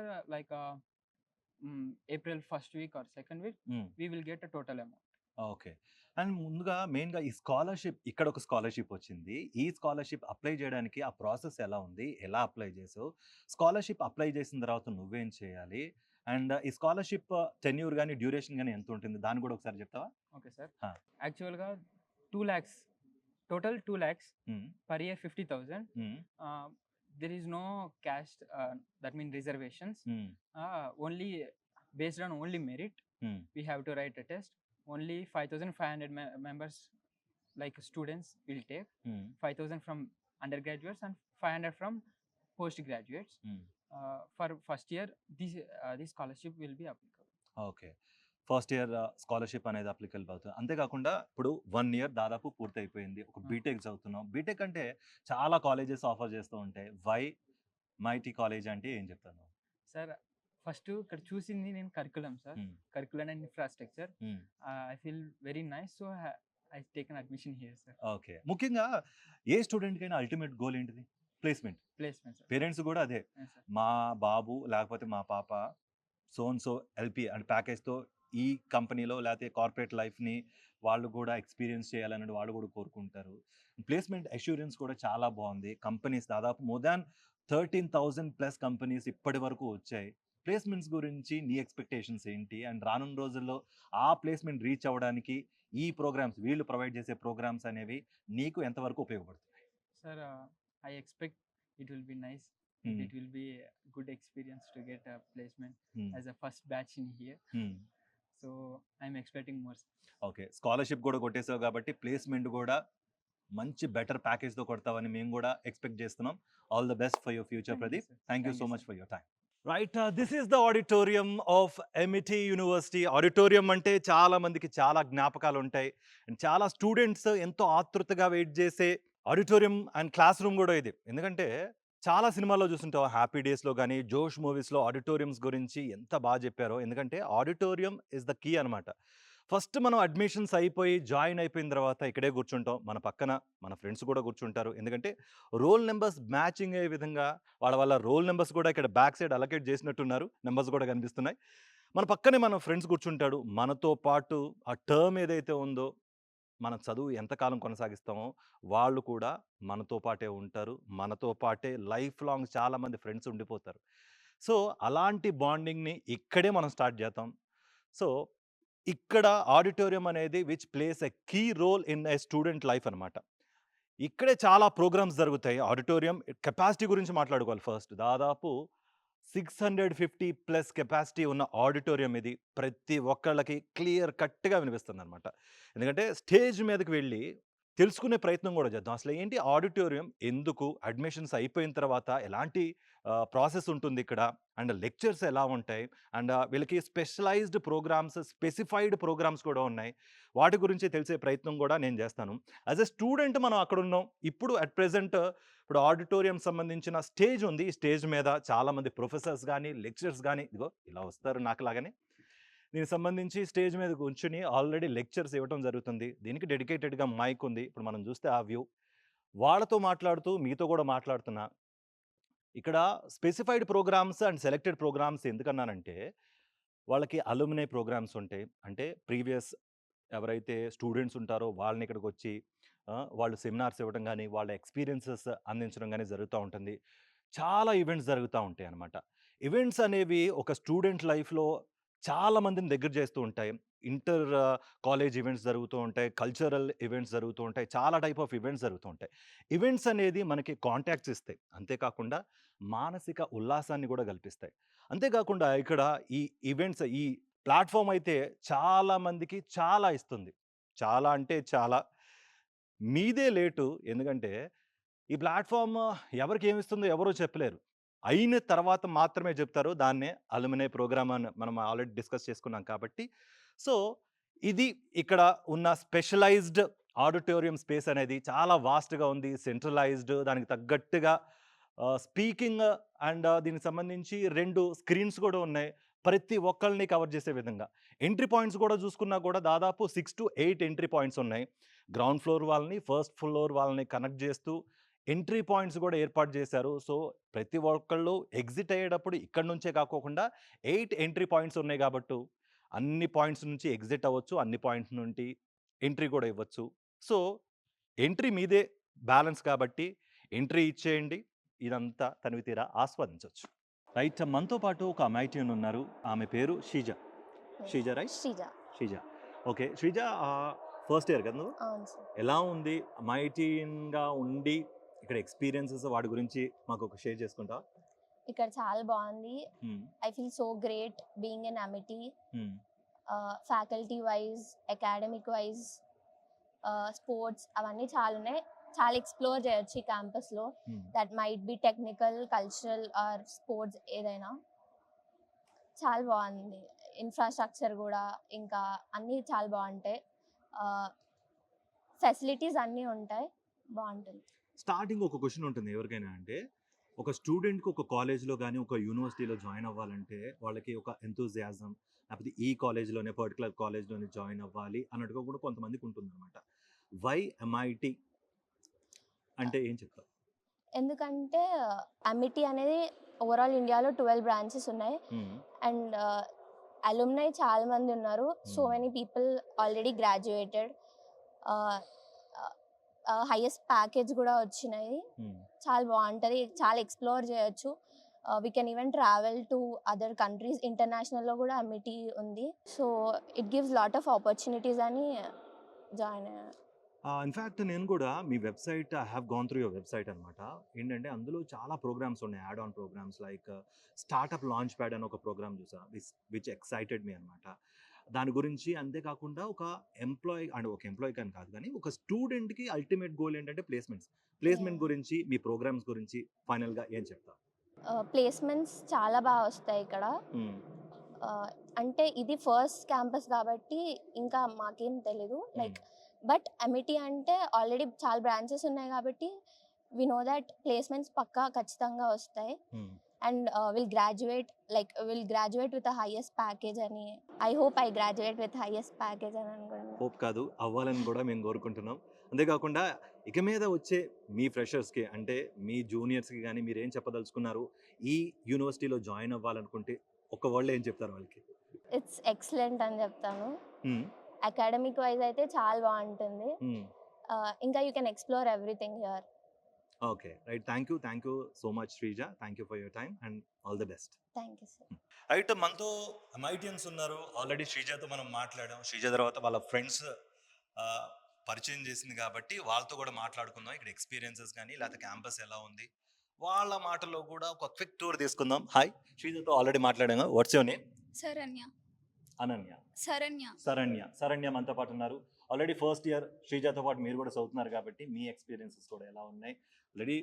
April first week or second week, we will get a total amount. Okay. And ముందుగా మెయిన్గా ఈ scholarship, ఇక్కడ ఒక scholarship వచ్చింది. ఈ scholarship apply చేయడానికి ఆ process ఎలా ఉంది? ఎలా అప్లై చేసావు? స్కాలర్షిప్ అప్లై చేసిన తర్వాత నువ్వేం చేయాలి? అండ్ ఈ స్కాలర్షిప్ టెన్యూర్ కానీ డ్యూరేషన్ కానీ ఎంత ఉంటుంది? దాన్ని కూడా ఒకసారి చెప్తావా? Okay, sir. Huh. Actual ga 2 lakhs, total 2 lakhs per year 50,000. There is no cash, that means reservations. Only based on only merit, we have to write a test. Only 5,500 members like students will take. 5,000 from undergraduates and 500 from postgraduates. For first year, this scholarship will be applicable. Okay, first year scholarship అనేది applicable అవుతుంది. అంతేకాకుండా ఇప్పుడు 1 year దాదాపు పూర్తి అయిపోయింది. ఒక BTech చదువుతున్నాం. BTech అంటే చాలా కాలేజెస్ ఆఫర్ చేస్తూ ఉంటాయి. వై మైటీ కాలేజ్ అంటే ఏం చెప్తాను? Sir, ఫస్ట్ ఇక్కడ చూసింది నేను curriculum sir, curriculum and infrastructure. I feel very nice, so I taken admission here sir. Okay. ముఖ్యంగా ఏ స్టూడెంట్‌కైనా అల్టిమేట్ గోల్ ఏంటిది? ప్లేస్‌మెంట్. Placement sir. పేరెంట్స్ కూడా అదే. సార్. మా బాబు లేకపోతే మా పాప సో అండ్ సో ఎల్‌పి అంటే ప్యాకేజ్‌తో ఈ కంపెనీలో లేకపోతే కార్పొరేట్ లైఫ్‌ని వాళ్ళు కూడా ఎక్స్‌పీరియన్స్ చేయాలని వాళ్ళు కూడా కోరుకుంటారు. ప్లేస్‌మెంట్ అష్యూరెన్స్ కూడా చాలా బాగుంది. కంపెనీస్ దాదాపు మోర్ దాన్ 13,000+ కంపెనీస్ ఇప్పటి వరకు వచ్చాయి. ప్లేస్‌మెంట్స్ గురించి నీ ఎక్స్‌పెక్టేషన్స్ ఏంటి? అండ్ రానున్న రోజుల్లో ఆ ప్లేస్‌మెంట్ రీచ్ అవ్వడానికి ఈ ప్రోగ్రామ్స్ వీళ్ళు ప్రొవైడ్ చేసే ప్రోగ్రామ్స్ అనేవి నీకు ఎంతవరకు ఉపయోగపడుతున్నాయి? Sir, I expect it will be nice. Hmm. It will be a good experience to get a placement Hmm. as a first batch in here. Hmm. So I'm expecting more. Sir. Okay. Scholarship కూడా కొట్టేసావు కాబట్టి placement కూడా మంచి better ప్యాకేజ్‌తో కొడతావని మేము కూడా expect చేస్తున్నాం. All the best for your future Thank you, Pradeep. sir. Thank you Thank so you, much sir. For your time. Right, this is the auditorium of amity university. Auditorium అంటే చాలా మందికి చాలా జ్ఞాపకాలు ఉంటాయి అండ్ చాలా స్టూడెంట్స్ ఎంతో ఆతృతగా వెయిట్ చేసే ఆడిటోరియం అండ్ క్లాస్ రూమ్ కూడా ఇది. ఎందుకంటే చాలా సినిమాల్లో చూస్తుంటావు, హ్యాపీ డేస్లో కానీ జోష్ మూవీస్లో ఆడిటోరియంస్ గురించి ఎంత బాగా చెప్పారో. ఎందుకంటే ఆడిటోరియం ఇస్ ద కీ అనమాట. ఫస్ట్ మనం అడ్మిషన్స్ అయిపోయి జాయిన్ అయిపోయిన తర్వాత ఇక్కడే కూర్చుంటాం, మన పక్కన మన ఫ్రెండ్స్ కూడా కూర్చుంటారు. ఎందుకంటే రోల్ నెంబర్స్ మ్యాచింగ్ అయ్యే విధంగా వాళ్ళ రోల్ నెంబర్స్ కూడా ఇక్కడ బ్యాక్ సైడ్ అలొకేట్ చేసినట్టున్నారు. నెంబర్స్ కూడా కనిపిస్తున్నాయి. మన పక్కనే మన ఫ్రెండ్స్ కూర్చుంటాడు. మనతో పాటు ఆ టర్మ్ ఏదైతే ఉందో, మన చదువు ఎంతకాలం కొనసాగిస్తామో వాళ్ళు కూడా మనతో పాటే ఉంటారు. మనతో పాటే లైఫ్ లాంగ్ చాలామంది ఫ్రెండ్స్ ఉండిపోతారు. సో అలాంటి బాండింగ్‌ని ఇక్కడే మనం స్టార్ట్ చేద్దాం. సో ఇక్కడ ఆడిటోరియం అనేది which plays a key role in a student life అనమాట. ఇక్కడే చాలా ప్రోగ్రామ్స్ జరుగుతాయి. ఆడిటోరియం కెపాసిటీ గురించి మాట్లాడుకోవాలి ఫస్ట్. దాదాపు 650+ కెపాసిటీ ఉన్న ఆడిటోరియం ఇది. ప్రతి ఒక్కళ్ళకి క్లియర్ కట్‌గా వినిపిస్తుందనమాట. ఎందుకంటే స్టేజ్ మీదకి వెళ్ళి తెలుసుకునే ప్రయత్నం కూడా చేద్దాం. అసలు ఏంటి ఆడిటోరియం? ఎందుకు? అడ్మిషన్స్ అయిపోయిన తర్వాత ఎలాంటి ప్రాసెస్ ఉంటుంది ఇక్కడ? అండ్ లెక్చర్స్ ఎలా ఉంటాయి? అండ్ వీళ్ళకి స్పెషలైజ్డ్ ప్రోగ్రామ్స్, స్పెసిఫైడ్ ప్రోగ్రామ్స్ కూడా ఉన్నాయి. వాటి గురించి తెలిసే ప్రయత్నం కూడా నేను చేస్తాను. యాజ్ ఎ స్టూడెంట్ మనం అక్కడున్నాం. ఇప్పుడు అట్ ప్రెజెంట్ ఇప్పుడు ఆడిటోరియం సంబంధించిన స్టేజ్ ఉంది. ఈ స్టేజ్ మీద చాలామంది ప్రొఫెసర్స్ గానీ, లెక్చరర్స్ గానీ ఇదిగో ఇలా వస్తారు నాకులాగానే. దీనికి సంబంధించి స్టేజ్ మీద కూర్చొని ఆల్రెడీ లెక్చర్స్ ఇవ్వటం జరుగుతుంది. దీనికి డెడికేటెడ్‌గా మైక్ ఉంది. ఇప్పుడు మనం చూస్తే ఆ వ్యూ. వాళ్ళతో మాట్లాడుతూ మీతో కూడా మాట్లాడుతున్నా. ఇక్కడ specified programs and selected programs ఎందుకన్నానంటే, వాళ్ళకి అలుమినై ప్రోగ్రామ్స్ ఉంటాయి. అంటే ప్రీవియస్ ఎవరైతే స్టూడెంట్స్ ఉంటారో వాళ్ళని ఇక్కడికొచ్చి వాళ్ళు సెమినార్స్ ఇవ్వడం గానీ, వాళ్ళ ఎక్స్‌పీరియన్సెస్ అందించడం గానీ జరుగుతా ఉంటుంది. చాలా ఈవెంట్స్ జరుగుతా ఉంటాయనమాట. ఈవెంట్స్ అనేవి ఒక స్టూడెంట్ లైఫ్‌లో చాలా మందిని దగ్గర చేస్తూ ఉంటాయి. ఇంటర్ కాలేజ్ ఈవెంట్స్ జరుగుతూ ఉంటాయి. కల్చరల్ ఈవెంట్స్ జరుగుతూ ఉంటాయి. చాలా టైప్ ఆఫ్ ఈవెంట్స్ జరుగుతూ ఉంటాయి. ఈవెంట్స్ అనేది మనకి కాంటాక్ట్స్ ఇస్తాయి. అంతేకాకుండా మానసిక ఉల్లాసాన్ని కూడా కల్పిస్తాయి. అంతేకాకుండా ఇక్కడ ఈ ఈవెంట్స్ ఈ ప్లాట్‌ఫార్మ్ అయితే చాలా మందికి చాలా ఇస్తుంది. చాలా అంటే చాలా. మీదే లేటు. ఎందుకంటే ఈ ప్లాట్‌ఫార్మ్ ఎవరికేమిస్తుందో ఎవరు చెప్పలేరు. అయిన తర్వాత మాత్రమే చెప్తారు. దాన్నే అలుమినై ప్రోగ్రామ్ అని మనం ఆల్రెడీ డిస్కస్ చేసుకున్నాం కాబట్టి. సో, ఇది ఇక్కడ ఉన్న స్పెషలైజ్డ్ ఆడిటోరియం స్పేస్ అనేది చాలా వాస్ట్‌గా ఉంది. సెంట్రలైజ్డ్ దానికి తగ్గట్టుగా స్పీకింగ్ అండ్ దీనికి సంబంధించి 2 స్క్రీన్స్ కూడా ఉన్నాయి. ప్రతి ఒక్కళ్ళని కవర్ చేసే విధంగా. ఎంట్రీ పాయింట్స్ కూడా చూసుకున్నా కూడా దాదాపు 6-8 ఎంట్రీ పాయింట్స్ ఉన్నాయి. గ్రౌండ్ ఫ్లోర్ వాళ్ళని, ఫస్ట్ ఫ్లోర్ వాళ్ళని కనెక్ట్ చేస్తూ ఎంట్రీ పాయింట్స్ కూడా ఏర్పాటు చేశారు. సో, ప్రతి ఒక్కళ్ళు ఎగ్జిట్ అయ్యేటప్పుడు ఇక్కడి నుంచే కాకోకుండా 8 ఎంట్రీ పాయింట్స్ ఉన్నాయి కాబట్టు అన్ని పాయింట్స్ నుంచి ఎగ్జిట్ అవ్వచ్చు. అన్ని పాయింట్స్ నుండి ఎంట్రీ కూడా ఇవ్వచ్చు. సో, ఎంట్రీ మీదే బ్యాలెన్స్ కాబట్టి ఎంట్రీ ఇచ్చేయండి. ఇదంతా తనివి తీరా ఆస్వాదించొచ్చు. రైట్, మనతో పాటు ఒక అమ్మాయి ఉన్నారు. ఆమె పేరు Sreeja. Sreeja right? Sreeja. Sreeja. Okay. Sreeja first year కదా నువ్వు? అవును సార్. ఎలా ఉంది అమ్మాయిటీన్‌గా ఉండి ఇక్కడ ఎక్స్‌పీరియన్సెస్ వాటి గురించి మాకొక షేర్ చేసుకుంటావా? ఇక్కడ చాలా బాగుంది. Hmm. I feel so great being in Amity. Hmm. Faculty wise, academic wise, sports అవన్నీ చాలా ఉన్నాయి. చాలా ఎక్స్ప్లోర్ చేయొచ్చు ఈ క్యాంపస్లో. Hmm. That might be technical, cultural or sports ఏదైనా. చాలా బాగుంది. ఇన్ఫ్రాస్ట్రక్చర్ కూడా ఇంకా అన్నీ చాలా బాగుంటాయి. ఫెసిలిటీస్ అన్నీ ఉంటాయి. బాగుంటుంది. స్టార్టింగ్ ఒక క్వెషన్ ఉంటుంది ఎవరికైనా అంటే, ఒక స్టూడెంట్కి ఒక కాలేజ్లో కానీ ఒక యూనివర్సిటీలో జాయిన్ అవ్వాలంటే వాళ్ళకి ఒక ఎంతూజియాజం, లేకపోతే ఈ కాలేజ్లోనే పర్టికులర్ కాలేజ్లోనే జాయిన్ అవ్వాలి అన్నట్టుగా కూడా కొంతమందికి ఉంటుందన్నమాట. వై ఎంఐటి అంటే ఏం చెప్తారు? ఎందుకంటే అమిటీ అనేది ఓవరాల్ ఇండియాలో 12 బ్రాంచెస్ ఉన్నాయి. అండ్ అలుమ్నై చాలా మంది ఉన్నారు. So many people already graduated. Highest package కూడా వచ్చినాయి. చాలా బాగుంటుంది, చాలా ఎక్స్ప్లోర్ చేయొచ్చు. We can even travel to other countries. ఇంటర్నేషనల్లో కూడా అమిటీ ఉంది. So it gives lot of opportunities అని జాయిన్ అయ్యాను. ఇన్ఫ్యాక్ట్ నేను కూడా మీ website, I have gone through your website అనమాట. ఏంటంటే అందులో చాలా ప్రోగ్రామ్స్ ఉన్నాయి, add on programs like startup launch pad అని ఒక ప్రోగ్రామ్ చూసా, విచ్ ఎక్సైటెడ్ మీ అనమాట. దాని గురించి అంతేకాకుండా ఒక ఎంప్లాయీ అంటే ఒక ఎంప్లాయీ కానీ కాదు కానీ ఒక స్టూడెంట్కి అల్టిమేట్ గోల్ ఏంటంటే ప్లేస్మెంట్ గురించి, మీ ప్రోగ్రామ్స్ గురించి ఫైనల్గా ఏం చెప్తారు? ప్లేస్మెంట్స్ చాలా బాగా వస్తాయి ఇక్కడ. అంటే ఇది ఫస్ట్ క్యాంపస్ కాబట్టి ఇంకా మాకేం తెలీదు. లైక్ బట్ అమిటీ అంటే ఆల్రెడీ చాలా బ్రాంచెస్ ఉన్నాయి కాబట్టి వి నో దట్ ప్లేస్మెంట్స్ పక్కా ఖచ్చితంగా వస్తాయి. And will graduate with highest package అని. I hope I graduate with highest package అని అనుకుంటున్నాను. హోప్ కాదు, అవ్వాలని కూడా మేము కోరుకుంటున్నాం. అంతేకాకుండా ఇక మీద వచ్చే మీ ఫ్రెషర్స్కి అంటే మీ జూనియర్స్కి కానీ మీరు ఏం చెప్పదలుచుకున్నారు? ఈ యూనివర్సిటీలో జాయిన్ అవ్వాలనుకుంటే ఒక వర్డ్లో ఏం చెప్తారు వాళ్ళకి? ఇట్స్ ఎక్సలెంట్ అని చెప్తాను. అకాడమిక్ వైజ్ అయితే చాలా బాగుంటుంది. ఇంకా you can explore everything here. Okay, right. Thank you so much Sreeja. Thank you for your time and all the best. Thank you sir. Right, మనతో ఎంఐటియన్స్ ఉన్నారు. ఆల్రెడీ శ్రీజతో మనం మాట్లాడాం. శ్రీజ తర్వాత వాళ్ళ ఫ్రెండ్స్ పరిచయం చేసింది కాబట్టి వాళ్ళతో కూడా మాట్లాడుకుందాం. ఇక్కడ ఎక్స్పీరియన్సెస్ కానీ లేకపోతే క్యాంపస్ ఎలా ఉంది వాళ్ళ మాటల్లో కూడా ఒక క్విక్ టూర్ తీసుకుందాం. హాయ్, శ్రీజతో ఆల్రెడీ మాట్లాడాము. Watts your name? Saranya. Ananya. Saranya మనతో పాటు ఉన్నారు. ఆల్రెడీ ఫస్ట్ ఇయర్ శ్రీజతో పాటు మీరు కూడా చదువుతున్నారు కాబట్టి మీ ఎక్స్పీరియన్సెస్ కూడా ఎలా ఉన్నాయి? ఆల్రెడీ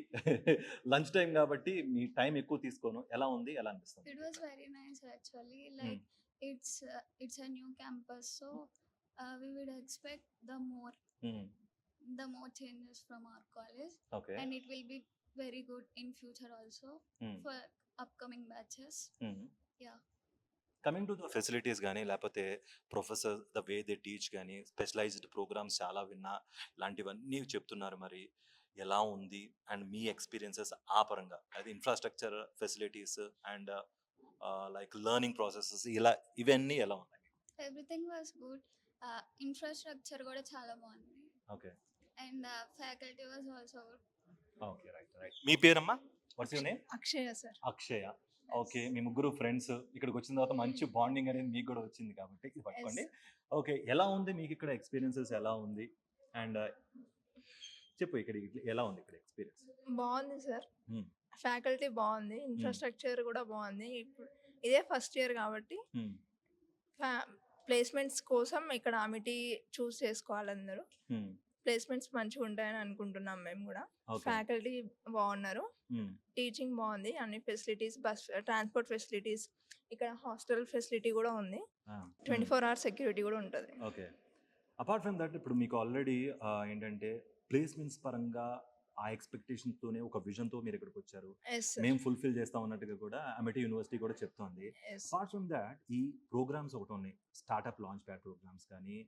లంచ్ టైం కాబట్టి మీ టైం ఎక్కువ తీసుకోను. ఎలా ఉంది, ఎలా అనిపిస్తుంది? It was very nice actually. Like it's a new campus, so we would expect the more changes from our college, okay. and it will be very good in future also for upcoming batches. Yeah. Coming to the facilities కానీ లేకపోతే professor the way they teach కానీ specialised programmes చాలా విన్నా, ఇలాంటివన్నీ చెప్తున్నారు. మరి ఎలా ఉంది అండ్ మీ ఎక్స్పీరియన్సెస్ ఆ పరంగా, అది infrastructure, facilities and like learning processes ఇవన్నీ ఎలా ఉన్నాయి? Everything was good. Infrastructure కూడా చాలా బాగుంది. Okay. And faculty was also good. Okay, right. మీ పేరమ్మా? What's your name? Akshaya sir. Akshaya. Okay, మీ ముగ్గురు ఫ్రెండ్స్ ఇక్కడికి వచ్చిన తర్వాత మంచి బాండింగ్ అనేది మీకు కూడా వచ్చింది కాబట్టి ఇది పట్టుకోండి. ఓకే, ఎలా ఉంది మీకు ఇక్కడ ఎక్స్పీరియన్సెస్ ఎలా ఉంది? అండ్ చెప్పు, ఇక్కడ ఎలా ఉంది ఇక్కడ ఎక్స్పీరియన్స్? బాగుంది సార్. ఫ్యాకల్టీ బాగుంది, ఇన్ఫ్రాస్ట్రక్చర్ కూడా బాగుంది. ఇప్పుడు ఇదే ఫస్ట్ ఇయర్ కాబట్టి ప్లేస్మెంట్స్ కోసం ఇక్కడ అమిటీ చూస్ చేసుకోవాలి అందరూ. ప్లేస్మెంట్స్ మంచిగా ఉంటాయని అనుకుంటున్నాం మేము కూడా. ఫ్యాకల్టీ బాగున్నారు, టీచింగ్ బాగుంది, అన్ని ఫెసిలిటీస్, బస్ ట్రాన్స్పోర్ట్ ఫెసిలిటీస్, ఇక్కడ హాస్టల్ ఫెసిలిటీ కూడా ఉంది, 24 hours సెక్యూరిటీ కూడా ఉంటుంది. ఓకే. అపార్ట్ ఫ్రమ్ దట్ ఇప్పుడు మీకు ఆల్రెడీ ఏంటంటే ప్లేస్మెంట్స్ పరంగా ఆ ఎక్స్పెక్టేషన్తోనే ఒక విజన్తో మీరు ఇక్కడికి వచ్చారు. మేము ఫుల్ఫిల్ చేస్తాం అన్నట్టుగా కూడా అమిటీ యూనివర్సిటీ కూడా చెప్తోంది. అపార్ట్ ఫ్రమ్ దాట్ ఈ ప్రోగ్రామ్స్ ఒకటి ఉన్నాయి, స్టార్టప్ లాంచ్ ప్యాడ్ ప్రోగ్రామ్స్ కానీ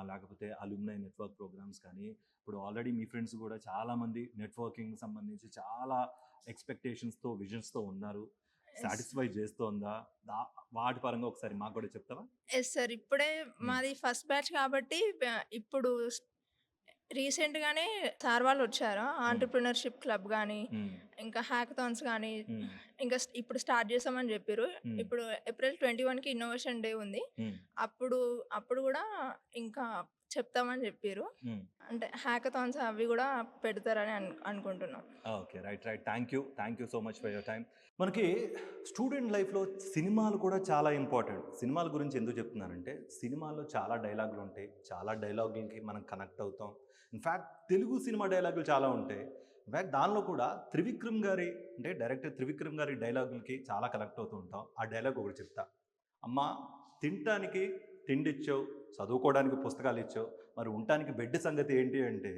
లేకపోతే అలుమ్నై నెట్వర్క్ ప్రోగ్రామ్స్ కానీ. ఇప్పుడు ఆల్రెడీ మీ ఫ్రెండ్స్ కూడా చాలామంది నెట్వర్కింగ్ సంబంధించి చాలా ఎక్స్పెక్టేషన్స్తో, విజన్స్తో ఉన్నారు. సాటిస్ఫై చేస్తోందా? వాటి పరంగా ఒకసారి మాకు కూడా చెప్తావా? ఎస్ సార్, ఇప్పుడే మాది ఫస్ట్ బ్యాచ్ కాబట్టి ఇప్పుడు రీసెంట్గానే సార్ వాళ్ళు వచ్చారు. ఆంటర్ప్రినర్షిప్ క్లబ్ కానీ, ఇంకా హ్యాకథాన్స్ కానీ, ఇంకా ఇప్పుడు స్టార్ట్ చేసామని చెప్పారు. ఇప్పుడు April 21కి ఇన్నోవేషన్ డే ఉంది. అప్పుడు కూడా ఇంకా చెప్తామని చెప్పారు. అంటే హ్యాకథాన్స్ అవి కూడా పెడతారని అనుకుంటున్నాం. Okay, right. Thank you so much for your time. మనకి స్టూడెంట్ లైఫ్లో సినిమాలు కూడా చాలా ఇంపార్టెంట్. సినిమాల గురించి ఎందుకు చెప్తున్నానంటే సినిమాల్లో చాలా డైలాగులు ఉంటాయి, చాలా డైలాగులకి మనం కనెక్ట్ అవుతాం. ఇన్ఫ్యాక్ట్ తెలుగు సినిమా డైలాగులు చాలా ఉంటాయి. ఇన్ఫ్యాక్ట్ దానిలో కూడా త్రివిక్రమ్ గారి అంటే డైరెక్టర్ త్రివిక్రమ్ గారి డైలాగులకి చాలా కనెక్ట్ అవుతూ ఉంటాం. ఆ డైలాగ్ ఒకటి చెప్తా. అమ్మ, తినటానికి తిండి ఇచ్చావు, చదువుకోవడానికి పుస్తకాలు ఇచ్చావు, మరి ఉండటానికి బెడ్ సంగతి ఏంటి అంటే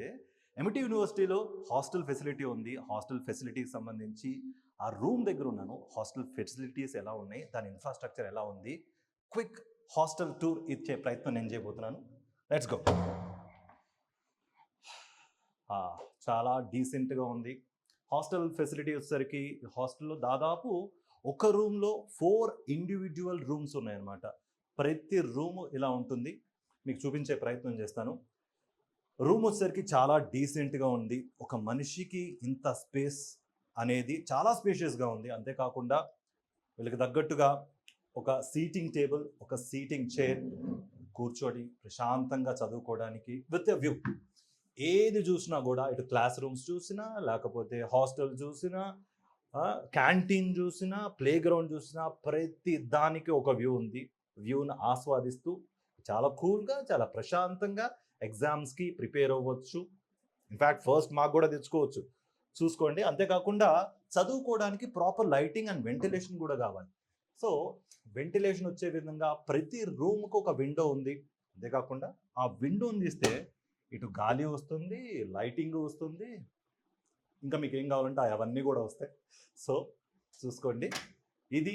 ఎమిటీ యూనివర్సిటీలో హాస్టల్ ఫెసిలిటీ ఉంది. హాస్టల్ ఫెసిలిటీకి సంబంధించి ఆ రూమ్ దగ్గర ఉన్నాను. హాస్టల్ ఫెసిలిటీస్ ఎలా ఉన్నాయి, దాని ఇన్ఫ్రాస్ట్రక్చర్ ఎలా ఉంది, క్విక్ హాస్టల్ టూర్ ఇచ్చే ప్రయత్నం నేను చేయబోతున్నాను. Let's go. చాలా డీసెంట్గా ఉంది. హాస్టల్ ఫెసిలిటీ వచ్చేసరికి హాస్టల్లో దాదాపు ఒక రూమ్లో 4 ఇండివిజువల్ రూమ్స్ ఉన్నాయన్నమాట. ప్రతి రూము ఇలా ఉంటుంది. మీకు చూపించే ప్రయత్నం చేస్తాను. రూమ్ వచ్చేసరికి చాలా డీసెంట్గా ఉంది. ఒక మనిషికి ఇంత స్పేస్ అనేది చాలా స్పేషియస్గా ఉంది. అంతేకాకుండా వీళ్ళకి తగ్గట్టుగా ఒక సీటింగ్ టేబుల్, ఒక సీటింగ్ చైర్, కూర్చొని ప్రశాంతంగా చదువుకోవడానికి విత్ ఎ వ్యూ. ఏది చూసినా కూడా ఇటు క్లాస్ రూమ్స్ చూసినా, లేకపోతే హాస్టల్ చూసినా, క్యాంటీన్ చూసినా, ప్లే గ్రౌండ్ చూసినా, ప్రతి దానికి ఒక వ్యూ ఉంది. వ్యూను ఆస్వాదిస్తూ చాలా కూల్గా, చాలా ప్రశాంతంగా ఎగ్జామ్స్కి ప్రిపేర్ అవ్వచ్చు. ఇన్ఫ్యాక్ట్ ఫస్ట్ మార్క్ కూడా తెచ్చుకోవచ్చు. చూసుకోండి. అంతేకాకుండా చదువుకోవడానికి ప్రాపర్ లైటింగ్ అండ్ వెంటిలేషన్ కూడా కావాలి. సో వెంటిలేషన్ వచ్చే విధంగా ప్రతి రూమ్కి ఒక విండో ఉంది. అంతేకాకుండా ఆ విండోని తీస్తే ఇటు గాలి వస్తుంది, లైటింగ్ వస్తుంది, ఇంకా మీకు ఏం కావాలంటే అవన్నీ కూడా వస్తాయి. సో చూసుకోండి. ఇది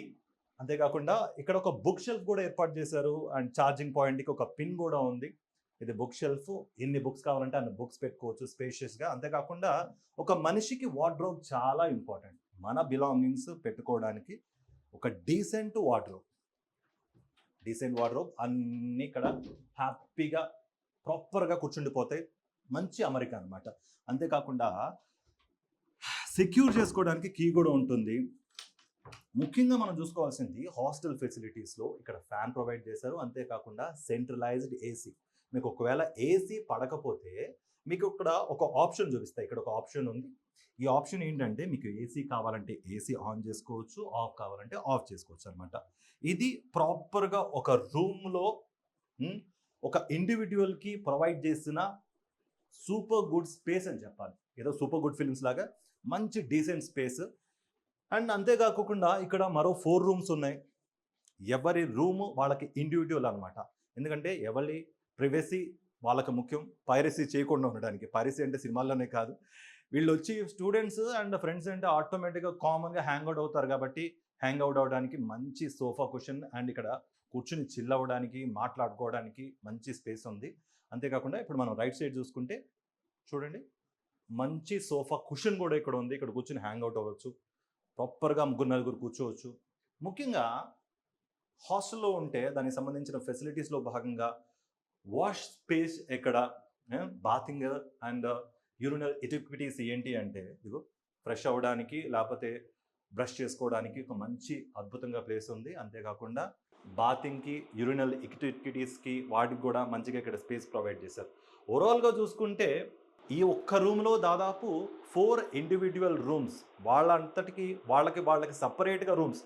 అంతేకాకుండా ఇక్కడ ఒక బుక్ షెల్ఫ్ కూడా ఏర్పాటు చేశారు. అండ్ ఛార్జింగ్ పాయింట్కి ఒక పిన్ కూడా ఉంది. ఇది బుక్ షెల్ఫ్. ఎన్ని బుక్స్ కావాలంటే అన్ని బుక్స్ పెట్టుకోవచ్చు స్పేషియస్గా. అంతేకాకుండా ఒక మనిషికి వార్డ్రోబ్ చాలా ఇంపార్టెంట్. మన బిలాంగింగ్స్ పెట్టుకోవడానికి ఒక డీసెంట్ వార్డ్రోబ్ అన్నీ ఇక్కడ హ్యాపీగా ప్రాపర్గా కూర్చుండిపోతాయి. మంచి అమరిక అనమాట. అంతేకాకుండా సెక్యూర్ చేసుకోవడానికి కీ కూడా ఉంటుంది. ముఖ్యంగా మనం చూసుకోవాల్సింది హాస్టల్ ఫెసిలిటీస్లో ఇక్కడ ఫ్యాన్ ప్రొవైడ్ చేశారు. అంతేకాకుండా సెంట్రలైజ్డ్ ఏసీ. మీకు ఒకవేళ ఏసీ పడకపోతే మీకు ఇక్కడ ఒక ఆప్షన్ చూపిస్తాయి. ఇక్కడ ఒక ఆప్షన్ ఉంది. ఈ ఆప్షన్ ఏంటంటే మీకు ఏసీ కావాలంటే ఏసీ ఆన్ చేసుకోవచ్చు, ఆఫ్ కావాలంటే ఆఫ్ చేసుకోవచ్చు అనమాట. ఇది ప్రాపర్గా ఒక రూమ్లో ఒక ఇండివిజువల్కి ప్రొవైడ్ చేసిన సూపర్ గుడ్ స్పేస్ అని చెప్పాలి. ఏదో సూపర్ గుడ్ ఫిల్మ్స్ లాగా మంచి డీసెంట్ స్పేస్. అండ్ అంతేకాకుండా ఇక్కడ మరో 4 రూమ్స్ ఉన్నాయి. ఎవరి రూము వాళ్ళకి ఇండివిజువల్ అనమాట. ఎందుకంటే ఎవరి ప్రైవసీ వాళ్ళకి ముఖ్యం, పైరసీ చేయకుండా ఉండడానికి. పైరసీ అంటే సినిమాల్లోనే కాదు, వీళ్ళు వచ్చి స్టూడెంట్స్ అండ్ ఫ్రెండ్స్ అంటే ఆటోమేటిక్గా కామన్గా హ్యాంగ్ అవుట్ అవుతారు. కాబట్టి హ్యాంగ్ అవుట్ అవ్వడానికి మంచి సోఫా కుషన్ అండ్ ఇక్కడ కూర్చుని చిల్ అవ్వడానికి, మాట్లాడుకోవడానికి మంచి స్పేస్ ఉంది. అంతేకాకుండా ఇప్పుడు మనం రైట్ సైడ్ చూసుకుంటే చూడండి, మంచి సోఫా కుషన్ కూడా ఇక్కడ ఉంది. ఇక్కడ కూర్చుని హ్యాంగ్ అవుట్ అవ్వచ్చు. ప్రాపర్గా 3-4 కూర్చోవచ్చు. ముఖ్యంగా హాస్టల్లో ఉంటే దానికి సంబంధించిన ఫెసిలిటీస్లో భాగంగా వాష్ స్పేస్ ఎక్కడ, బాతింగ్ అండ్ యూరినల్ ఎటిక్విటీస్ ఏంటి అంటే ఇదిగో ఫ్రెష్ అవ్వడానికి లేకపోతే బ్రష్ చేసుకోవడానికి ఒక మంచి అద్భుతంగా ప్లేస్ ఉంది. అంతేకాకుండా బాతింగ్కి, యూరినల్ ఎటిక్విటీస్కి వాటికి కూడా మంచిగా ఇక్కడ స్పేస్ ప్రొవైడ్ చేశారు. ఓవరాల్గా చూసుకుంటే ఈ ఒక్క రూమ్లో దాదాపు 4 ఇండివిజువల్ రూమ్స్. వాళ్ళకి సపరేట్గా రూమ్స్.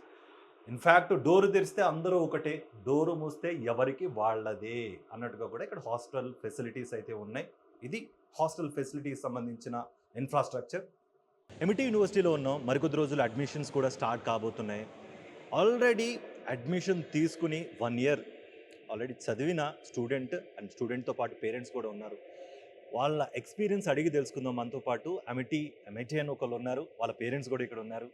ఇన్ఫ్యాక్ట్ డోరు తెరిస్తే అందరూ ఒకటే, డోరు మూస్తే ఎవరికి వాళ్ళదే అన్నట్టుగా కూడా ఇక్కడ హాస్టల్ ఫెసిలిటీస్ అయితే ఉన్నాయి. ఇది హాస్టల్ ఫెసిలిటీస్ సంబంధించిన ఇన్ఫ్రాస్ట్రక్చర్. ఎమిటీ యూనివర్సిటీలో ఉన్న మరికొద్ది రోజులు అడ్మిషన్స్ కూడా స్టార్ట్ కాబోతున్నాయి. ఆల్రెడీ అడ్మిషన్ తీసుకుని 1 ఇయర్ ఆల్రెడీ చదివిన స్టూడెంట్ అండ్ స్టూడెంట్తో పాటు పేరెంట్స్ కూడా ఉన్నారు. వాళ్ళ ఎక్స్పీరియన్స్ అడిగి తెలుసుకుందాం. మనతో పాటు ఎమిటీ అని ఒకళ్ళు ఉన్నారు, వాళ్ళ పేరెంట్స్ కూడా ఇక్కడ ఉన్నారు.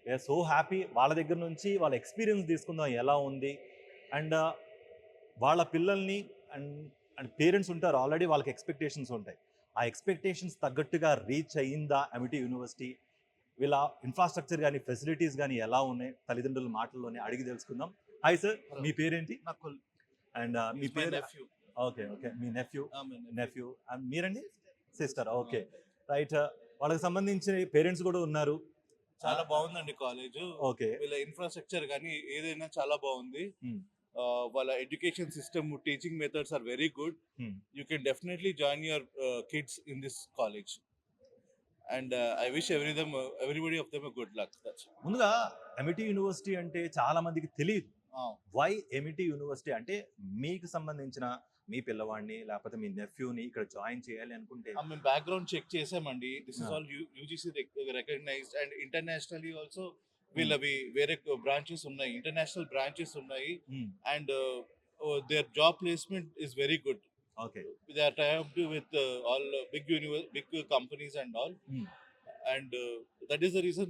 We are so happy. వాళ్ళ దగ్గర నుంచి వాళ్ళ ఎక్స్పీరియన్స్ తీసుకుందాం ఎలా ఉంది. అండ్ వాళ్ళ పిల్లల్ని అండ్ పేరెంట్స్ ఉంటారు, ఆల్రెడీ వాళ్ళకి ఎక్స్పెక్టేషన్స్ ఉంటాయి. ఆ ఎక్స్పెక్టేషన్స్ తగ్గట్టుగా రీచ్ అయ్యిందా ఎమిటీ యూనివర్సిటీ, వీళ్ళ ఇన్ఫ్రాస్ట్రక్చర్ కానీ ఫెసిలిటీస్ కానీ ఎలా ఉన్నాయి, తల్లిదండ్రుల మాటల్లోనే అడిగి తెలుసుకుందాం. హాయ్ సార్, మీ పేరేంటి? Nakul. And me He's my పేరు? nephew. Okay me nephew. And మీరండి? సిస్టర్. Okay Okay. రైట్. వాళ్ళకి సంబంధించిన పేరెంట్స్ కూడా ఉన్నారు. చాలా బాగుందండి కాలేజ్. ఓకే. వీళ్ళ ఇన్ఫ్రాస్ట్రక్చర్ కానీ ఏదైనా చాలా బాగుంది. Hmm. వాళ్ళ education system, teaching methods are very good. Hmm. You can definitely join your kids in this college. And I wish everybody of them a good luck. That's all. ముందుగా amity university అంటే చాలా మందికి తెలియదు. Ah. Why amity university అంటే మీకు సంబంధించిన మీ పిల్లవాడిని లేకపోతే మీ నెఫ్యూని ఇక్కడ జాయిన్ చేయాలి అనుకుంటే మేము బ్యాక్గ్రౌండ్ చెక్ చేసామండి. This is Ah. All UGC recognised and internationally also వీళ్ళవి వేరే బ్రాంచెస్ ఉన్నాయి, ఇంటర్నేషనల్ బ్రాంచెస్ ఉన్నాయి. Hmm. And their job placement is very good. Okay. They are tied up with all big companies and all, and that is the reason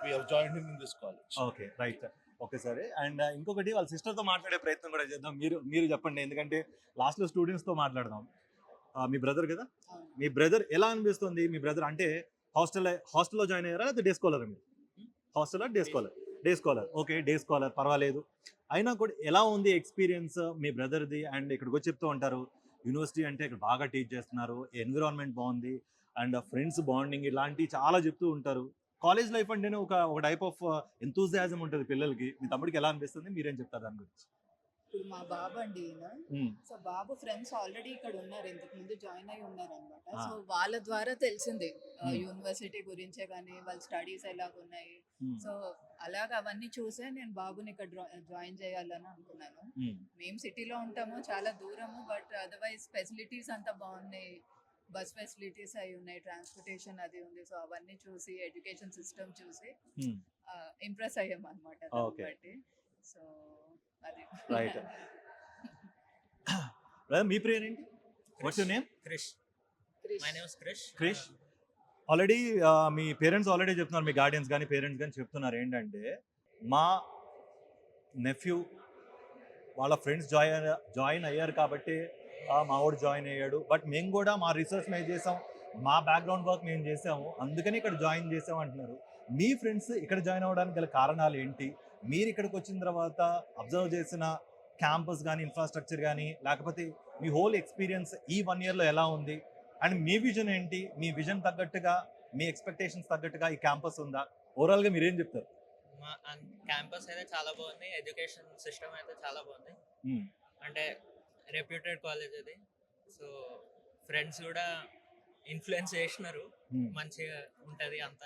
we have joined him in this college. Okay. Right. Okay సరే. And ఇంకొకటి వాళ్ళ సిస్టర్‌తో మాట్లాడే ప్రయత్నం కూడా చేద్దాం. మీరు చెప్పండి. ఎందుకంటే లాస్ట్‌లో స్టూడెంట్స్‌తో మాట్లాడదాం. మీ బ్రదర్ కదా? మీ బ్రదర్ ఎలా అనిపిస్తుంది? మీ బ్రదర్ అంటే హాస్టల్‌లో జాయిన్ అయ్యారా? లేకపోతే డే స్కాలరా మీరు? హాస్టలా? Day scholar? Day scholar. Okay. Day scholar పర్వాలేదు. అయినా కూడా ఎలా ఉంది ఎక్స్‌పీరియన్స్ మీ బ్రదర్‌ది? అండ్ ఇక్కడికి వచ్చి చెప్తూ ఉంటారు, యూనివర్సిటీ అంటే ఇక్కడ బాగా టీచ్ చేస్తున్నారు, ఎన్విరాన్మెంట్ బాగుంది, అండ్ ఫ్రెండ్స్ బాండింగ్ ఇలాంటివి చాలా చెప్తూ ఉంటారు. కాలేజ్ లైఫ్ అంటేనే ఒక టైప్ ఆఫ్ ఎంతూజియాజం ఉంటుంది పిల్లలకి. మీ తమ్ముడికి ఎలా అనిపిస్తుంది? మీరేం చెప్తారు దాని గురించి? ఇప్పుడు మా బాబు అండి ఈయన. సో బాబు ఫ్రెండ్స్ ఆల్రెడీ ఇక్కడ ఉన్నారు, ఇంతకు ముందు జాయిన్ అయి ఉన్నారు అనమాట. ఆ. సో వాళ్ళ ద్వారా తెలిసింది Hmm. యూనివర్సిటీ గురించే కానీ వాళ్ళ స్టడీస్ ఎలాగున్నాయి. సో అలాగ అవన్నీ చూసే నేను బాబుని ఇక్కడ జాయిన్ చేయాలని అనుకున్నాను. మేము సిటీలో ఉంటాము, చాలా దూరము, బట్ అదర్వైజ్ ఫెసిలిటీస్ అంతా బాగున్నాయి. బస్ ఫెసిలిటీస్ అయి ఉన్నాయి, ట్రాన్స్పోర్టేషన్ అది ఉంది. సో అవన్నీ చూసి ఎడ్యుకేషన్ సిస్టమ్ చూసి ఇంప్రెస్ అయ్యాం అనమాట Okay. బట్టి. సో అది Right. బ్రదర్ మీ పేరు ఏంటి? What's your name? Krish. My name is Krish. Krish. Already మీ పేరెంట్స్ ఆల్రెడీ చెప్తున్నారు, మీ గార్డియన్స్ కానీ పేరెంట్స్ కానీ చెప్తున్నారు ఏంటంటే, మా నెఫ్యూ వాళ్ళ ఫ్రెండ్స్ జాయిన్ అయ్యారు కాబట్టి మా వాడు జాయిన్ అయ్యాడు. బట్ మేము కూడా మా రీసెర్చ్ మేము చేసాం, మా బ్యాక్గ్రౌండ్ వర్క్ మేము చేసాము, అందుకని ఇక్కడ జాయిన్ చేసాం అంటున్నారు. మీ ఫ్రెండ్స్ ఇక్కడ జాయిన్ అవ్వడానికి గల కారణాలు ఏంటి? మీరు ఇక్కడికి వచ్చిన తర్వాత అబ్జర్వ్ చేసిన క్యాంపస్ కానీ, ఇన్ఫ్రాస్ట్రక్చర్ కానీ, లేకపోతే మీ హోల్ ఎక్స్పీరియన్స్ ఈ 1 yearలో ఎలా ఉంది? అండ్ మీ విజన్ ఏంటి? మీ విజన్ తగ్గట్టుగా, మీ ఎక్స్పెక్టేషన్స్ తగ్గట్టుగా ఈ క్యాంపస్ ఉందా? ఓవరాల్గా మీరేం చెప్తారు? మా క్యాంపస్ అయితే చాలా బాగుంది, ఎడ్యుకేషన్ సిస్టమ్ అయితే చాలా బాగుంది. అంటే రెప్యూటెడ్ కాలేజ్ అది. సో ఫ్రెండ్స్ కూడా ఇన్ఫ్లుయెన్స్ చేసినారు, మంచిగా ఉంటుంది అంత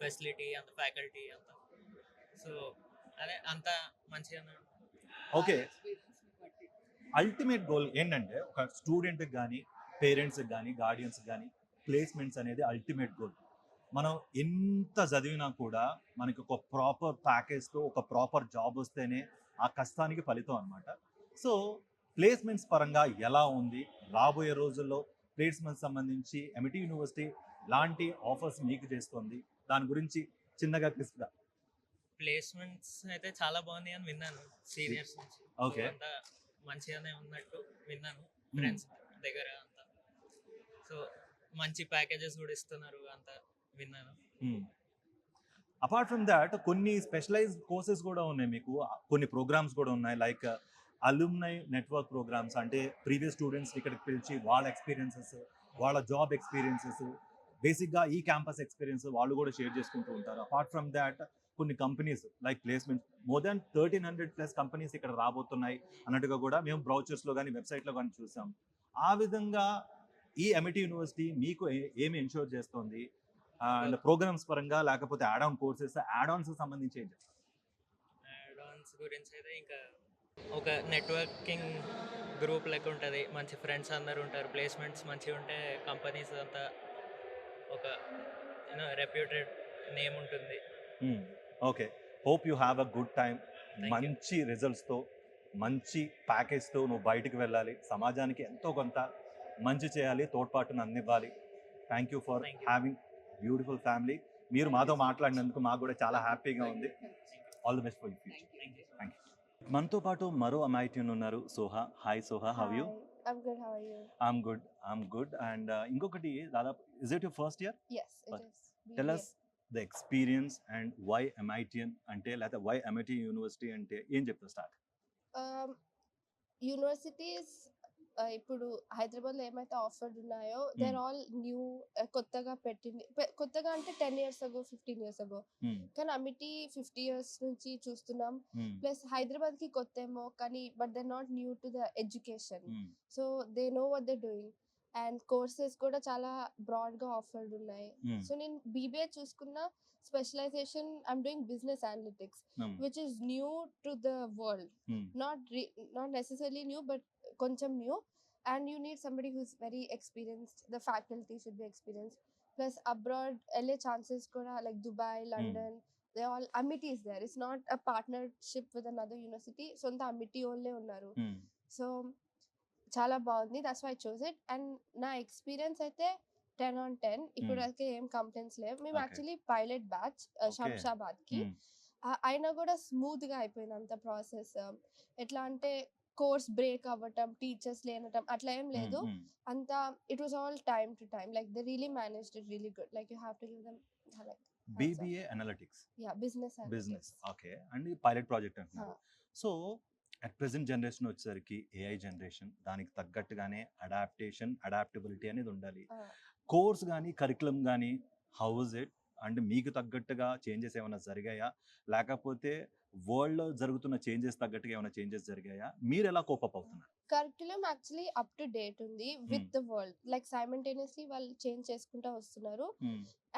ఫెసిలిటీ, అంత ఫ్యాకల్టీ అంతా. సో అదే అంత మంచిగా ఓకే. అల్టిమేట్ గోల్ ఏంటంటే, ఒక స్టూడెంట్కి కానీ, పేరెంట్స్కి కానీ, గార్డియన్స్కి కానీ ప్లేస్మెంట్స్ అనేది అల్టిమేట్ గోల్. మనం ఎంత చదివినా కూడా మనకి ఒక ప్రాపర్ ప్యాకేజ్తో ఒక ప్రాపర్ జాబ్ వస్తేనే ఆ కష్టానికి ఫలితం అనమాట. సో ప్లేస్మెంట్స్ పరంగా ఎలా ఉంది? రాబోయే రోజుల్లో ప్లేస్మెంట్స్ సంబంధించి ఎమిటీ యూనివర్సిటీ లాంటి ఆఫర్స్ మీకు చేస్తుంది, దాని గురించి చిన్నగా క్రిస్ప్గా. ప్లేస్మెంట్స్ అయితే చాలా బాగుంది అని విన్నాను సీనియర్స్ నుంచి. Okay. అంతా మంచిగానే ఉన్నట్టు విన్నాను ఫ్రెండ్స్ దగ్గర అంతా. సో మంచి ప్యాకేజెస్ కూడా ఇస్తున్నారు అంతా విన్నాను. అపార్ట్ ఫ్రమ్ దాట్ కొన్ని స్పెషలైజ్డ్ కోర్సెస్ కూడా ఉన్నాయి మీకు, కొన్ని ప్రోగ్రామ్స్ కూడా ఉన్నాయి. లైక్ అలుమ్నై నెట్వర్క్ ప్రోగ్రామ్స్, అంటే ప్రీవియస్ స్టూడెంట్స్ ఇక్కడికి పిలిచి వాళ్ళ ఎక్స్పీరియన్సెస్, వాళ్ళ జాబ్ ఎక్స్పీరియన్సెస్, బేసిక్గా ఈ క్యాంపస్ ఎక్స్పీరియన్స్ వాళ్ళు కూడా షేర్ చేసుకుంటూ ఉంటారు. అపార్ట్ ఫ్రమ్ దాట్ కొన్ని companies like placements, more than 1300+ companies ఇక్కడ రాబోతున్నాయి అన్నట్టుగా కూడా మేము బ్రౌచర్స్లో కానీ వెబ్సైట్లో కానీ చూసాం. ఆ విధంగా ఈ ఎమిటీ యూనివర్సిటీ మీకు ఏమి ఎన్షూర్ చేస్తుంది? అండ్ ప్రోగ్రామ్స్ పరంగా, లేకపోతే add on courses, add Ann's సంబంధించి ఏం చెప్తారు? యాడ్ ఆన్స్ గురించి అయితే ఇంకా ఒక నెట్వర్కింగ్ గ్రూప్ లెక్క ఉంటుంది, మంచి ఫ్రెండ్స్ అందరు ఉంటారు, ప్లేస్మెంట్స్ మంచిగా ఉంటే కంపెనీస్ అంతా ఒక రెప్యూటెడ్ నేమ్ ఉంటుంది. Okay. Hope you have a good time. you. మంచి రిజల్ట్స్తో, మంచి ప్యాకేజ్తో నువ్వు బయటికి వెళ్ళాలి, సమాజానికి ఎంతో కొంత మంచి చేయాలి, తోడ్పాటును అందివ్వాలి. Thank you for Thank you. Having beautiful family. మీరు మాతో మాట్లాడినందుకు మాకు కూడా చాలా హ్యాపీగా ఉంది. All the best for you future. Thank you. మనతో పాటు మరో అమాయట్యూన్ ఉన్నారు, Soha. Hi Soha, how you? Hi, I'm good. How are you? I'm good. And ఇంకొకటి, దాదాపు is it your first year? Yes, it But is. Tell BBA. us the experience and why ఎంఐటిఎన్ అంటే, లేకపోతే why MIT university అంటే ఏం చెప్తారు start? Universities ఇప్పుడు హైదరాబాద్లో ఏమైతే ఆఫర్డ్ ఉన్నాయో దేర్ ఆల్ న్యూ, కొత్తగా పెట్టింది. కొత్తగా అంటే 10 years ago, 15 years ago. కానీ అమిటీ 50 years నుంచి చూస్తున్నాం. ప్లస్ హైదరాబాద్కి కొత్త ఏమో కానీ, but they not new to the education. So they know what they doing. And courses కూడా చాలా బ్రాడ్గా ఆఫర్డ్ ఉన్నాయి. సో నేను బీబీఏ చూసుకున్న specialisation, I'm doing business analytics, which is new to the world. Not necessarily new, but కొంచెం new. And you need somebody who's very experienced. The faculty should be experienced. Plus abroad, LA chances kuda like Dubai, London, they all Amity is there. It's not a partnership with another university. Sonta Amity olle unnaru. So చాలా బాగుంది. That's why I choose it. And నా experience అయితే 10 on 10. ఇప్పుడు వరకు ఏం complaints లేవు. మేము Okay. Actually pilot batch శంషాబాద్కి. అయినా కూడా స్మూత్గా అయిపోయింది అంత ప్రాసెస్. ఎట్లా అంటే కోర్స్ బ్రేక్ అవ్వటం, టీచర్స్ లేనటం అట్లా ఏం లేదు. అంతా it was all time to time. Like they really managed it really good. Like you have to give them like BBA analytics business okay and pilot project అంటున్నారు. So at present generation వచ్చేసరికి AI generation, దానికి తగ్గట్టుగానే adaptability అనేది ఉండాలి. Course కానీ curriculum కానీ how is it అంటే మీకు తగ్గట్టుగా చేంజెస్ ఏమైనా జరిగాయా, లేకపోతే వరల్డ్లో జరుగుతున్న చేంజెస్ తగ్గట్టుగా ఏమైనా చేంజెస్ జరిగాయా, మీరు ఎలా కోపప్ అవుతున్నారు? Curriculum actually up to date ఉంది with the world. Like simultaneously వాళ్ళు చేంజ్ చేసుకుంటూ వస్తున్నారు.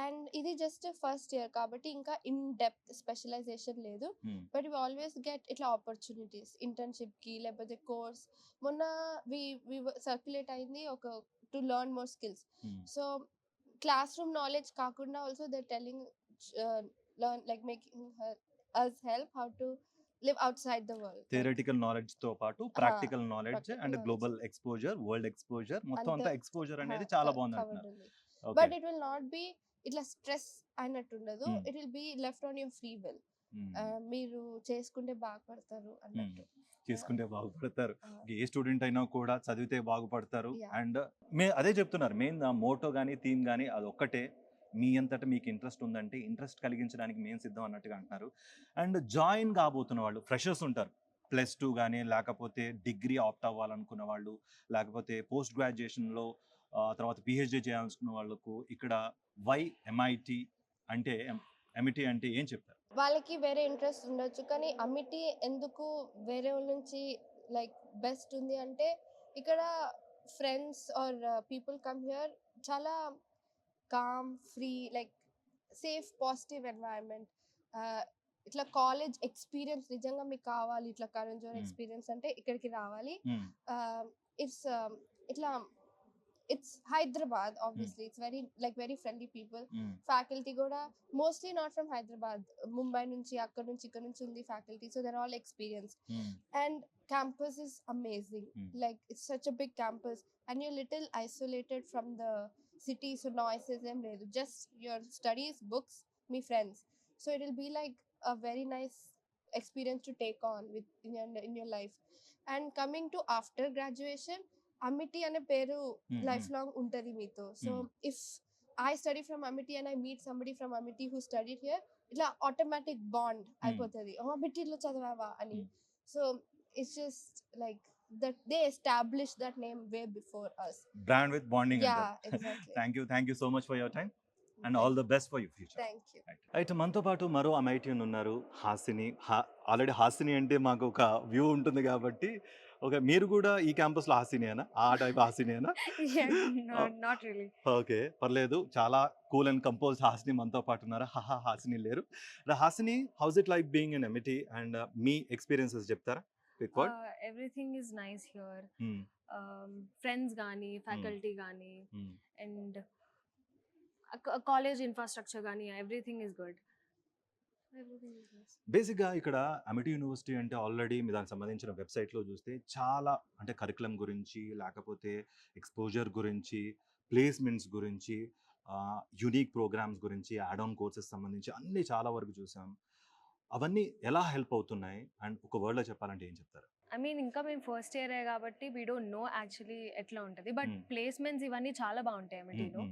అండ్ ఇది జస్ట్ ఫస్ట్ ఇయర్ కాబట్టి ఇంకా ఇన్ డెప్త్ స్పెషలైజేషన్ లేదు. బట్ వి ఆల్వేస్ గెట్ ఇట్లా ఆపర్చునిటీస్ ఇంటర్న్షిప్కి లేకపోతే కోర్స్. మొన్న వి సర్క్యులేట్ అయింది ఒక to learn more skills. So class room knowledge కాకుండా also they telling learn like making us help how to live outside the world. Theoretical knowledge తో పాటు practical knowledge and global exposure, world exposure, మొత్తం అంతా exposure అనేది చాలా బాగుంది అంటున్నారు. But it will not be ఇట్లా స్ట్రెస్ అయినట్టు ఉండదు. It will be left on your free will. మీరు చేసుకుంటే బాగుపడతారు అన్నట్టు. చేసుకుంటే బాగుపడతారు. ఏ స్టూడెంట్ అయినా కూడా చదివితే బాగుపడతారు. Yeah. అండ్ అదే చెప్తున్నారు, మెయిన్ మోటో కానీ థీమ్ కానీ అది ఒక్కటే. మీ అంతటా మీకు ఇంట్రెస్ట్ ఉందంటే ఇంట్రెస్ట్ కలిగించడానికి మేము సిద్ధం అన్నట్టుగా అంటున్నారు. అండ్ జాయిన్ కాబోతున్న వాళ్ళు ఫ్రెషర్స్ ఉంటారు, +2 కానీ లేకపోతే డిగ్రీ ఆప్ట్ అవ్వాలనుకున్న వాళ్ళు, లేకపోతే పోస్ట్ గ్రాడ్యుయేషన్లో తర్వాత పిహెచ్డి చేయాలనుకున్న వాళ్ళకు ఇక్కడ వై ఎంఐటి అంటే ఎంఐటి అంటే ఏం చెప్తారు? వాళ్ళకి వేరే ఇంట్రెస్ట్ ఉండొచ్చు కానీ అమిటి ఎందుకు వేరే వాళ్ళ నుంచి లైక్ బెస్ట్ ఉంది అంటే ఇక్కడ friends or people come here చాలా calm free like safe positive environment. ఇట్లా కాలేజ్ ఎక్స్పీరియన్స్ నిజంగా మీకు కావాలి, ఇట్లా కరెంట్ ఎక్స్పీరియన్స్ అంటే ఇక్కడికి రావాలి. ఇట్స్ ఇట్లా it's Hyderabad obviously. It's very friendly people. Faculty kuda mostly not from Hyderabad, Mumbai nunchi akkad nunchi ikkad nunchi undi faculty, so they're all experienced. And campus is amazing. Like it's such a big campus and you're little isolated from the city, so noises em ledu, just your studies, books, me friends. So it will be like a very nice experience to take on with in your life. And coming to after graduation, Amity ane peru lifelong untadi meeto. So if I study from Amity and I meet somebody from Amity who studied here, itla automatic bond aipotadi. Oh, Amity lo chadavava ani. So it's just like that they established that name way before us. Brand with bonding. Yeah, exactly. Thank you so much for your time and all the best for your future. Thank you. అయితే మనతో పాటు మరో అమైటియన్ ఉన్నారు, Hasini. Already Hasini అంటే మాకు ఒక view ఉంటుంది కాబట్టి ఓకే, మీరు కూడా ఈ క్యాంపస్లో హాసినియేనా? ఆ టైప్ హాసినియేనా? Not really. ఓకే, పర్లేదు. చాలా కూల్ అండ్ కంపోజ్ హాసిని మనతో పాటు ఉన్నారు. హాసిని లేరు. Hasini, house it like being in amity and me experiences చెప్తారా? Everything is nice here. Friends gaani, faculty gaani, and college infrastructure gaani, everything is good. బేసిక్గా ఇక్కడ Amity university అంటే ఆల్రెడీ మీ దానికి సంబంధించిన వెబ్సైట్లో చూస్తే చాలా అంటే కరికులం గురించి, లేకపోతే ఎక్స్పోజర్ గురించి, ప్లేస్మెంట్స్ గురించి, యూనిక్ ప్రోగ్రామ్స్ గురించి, యాడ్ ఆన్ కోర్సెస్ సంబంధించి అన్నీ చాలా వరకు చూసాం. అవన్నీ ఎలా హెల్ప్ అవుతున్నాయి అండ్ ఒక వర్డ్లో చెప్పాలంటే ఏం చెప్తారు? I mean, ఇంకా మేము ఫస్ట్ ఇయర్ కాబట్టి వీ డోంట్ నో యాక్చువల్లీ ఎట్లా ఉంటుంది. బట్ ప్లేస్మెంట్స్ ఇవన్నీ చాలా బాగుంటాయి అమిటీలో.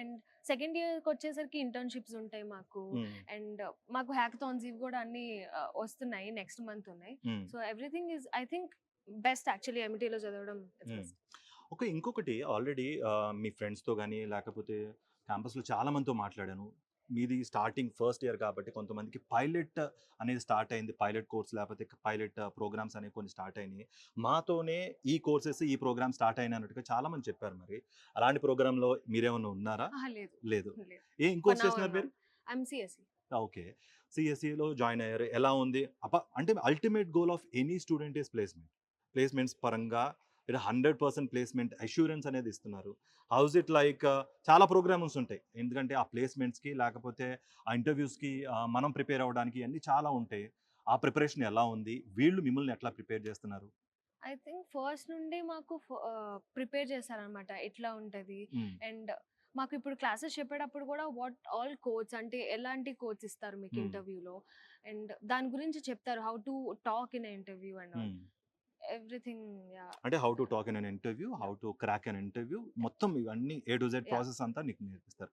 అండ్ సెకండ్ ఇయర్కి వచ్చేసరికి ఇంటర్న్షిప్స్ ఉంటాయి మాకు. అండ్ మాకు హ్యాకథాన్స్ ఇవి కూడా అన్ని వస్తున్నాయి, నెక్స్ట్ మంత్ ఉన్నాయి. So everything is I think best actually అమిటీలో చదవడం. ఓకే, ఇంకొకటి ఆల్రెడీ మీ ఫ్రెండ్స్తో కానీ లేకపోతే క్యాంపస్లో చాలా మందితో మాట్లాడాను. మీది స్టార్టింగ్ ఫస్ట్ ఇయర్ కాబట్టి కొంతమందికి పైలట్ అనేది స్టార్ట్ అయింది, పైలట్ కోర్స్ లేకపోతే పైలట్ ప్రోగ్రామ్స్ అనేవి కొన్ని స్టార్ట్ అయినాయి. మాతోనే ఈ కోర్సెస్ ఈ ప్రోగ్రామ్ స్టార్ట్ అయిన అన్నట్టుగా చాలా మంది చెప్పారు. మరి అలాంటి ప్రోగ్రాంలో మీరేమన్నా ఉన్నారా? లేదు. ఏం కోర్స్ చేస్తున్నారు మీరు? ఓకే, సిఎస్సిలో జాయిన్ అయ్యారు. ఎలా ఉంది? అంటే ultimate goal of any student is placements పరంగా ఇక్కడ 100% ప్లేస్మెంట్ అష్యూరెన్స్ అనేది ఇస్తున్నారు. హౌస్ ఇట్ లైక్ చాలా ప్రోగ్రామ్స్ ఉంటాయి, ఎందుకంటే ఆ ప్లేస్మెంట్స్కి లేకపోతే ఆ ఇంటర్వ్యూస్కి మనం ప్రిపేర్ అవ్వడానికి అన్నీ చాలా ఉంటాయి. ఆ ప్రిపరేషన్ ఎలా ఉంది? వీళ్ళు మిమ్మల్ని ఎట్లా ప్రిపేర్ చేస్తున్నారు? ఐ థింక్ ఫస్ట్ నుండి మాకు ప్రిపేర్ చేశారనమాట ఎట్లా ఉంటుంది. అండ్ మాకు ఇప్పుడు క్లాసెస్ చెప్పేటప్పుడు కూడా వాట్ ఆల్ కోడ్స్ అంటే ఎలాంటి కోడ్స్ ఇస్తారు మీకు ఇంటర్వ్యూలో, అండ్ దాని గురించి చెప్తారు, how to talk in interview and all everything. అంటే how to talk in an interview, how to crack an interview, మొత్తం ఇవన్నీ A to Z ప్రాసెస్ అంతా నీకు నేర్పిస్తారు.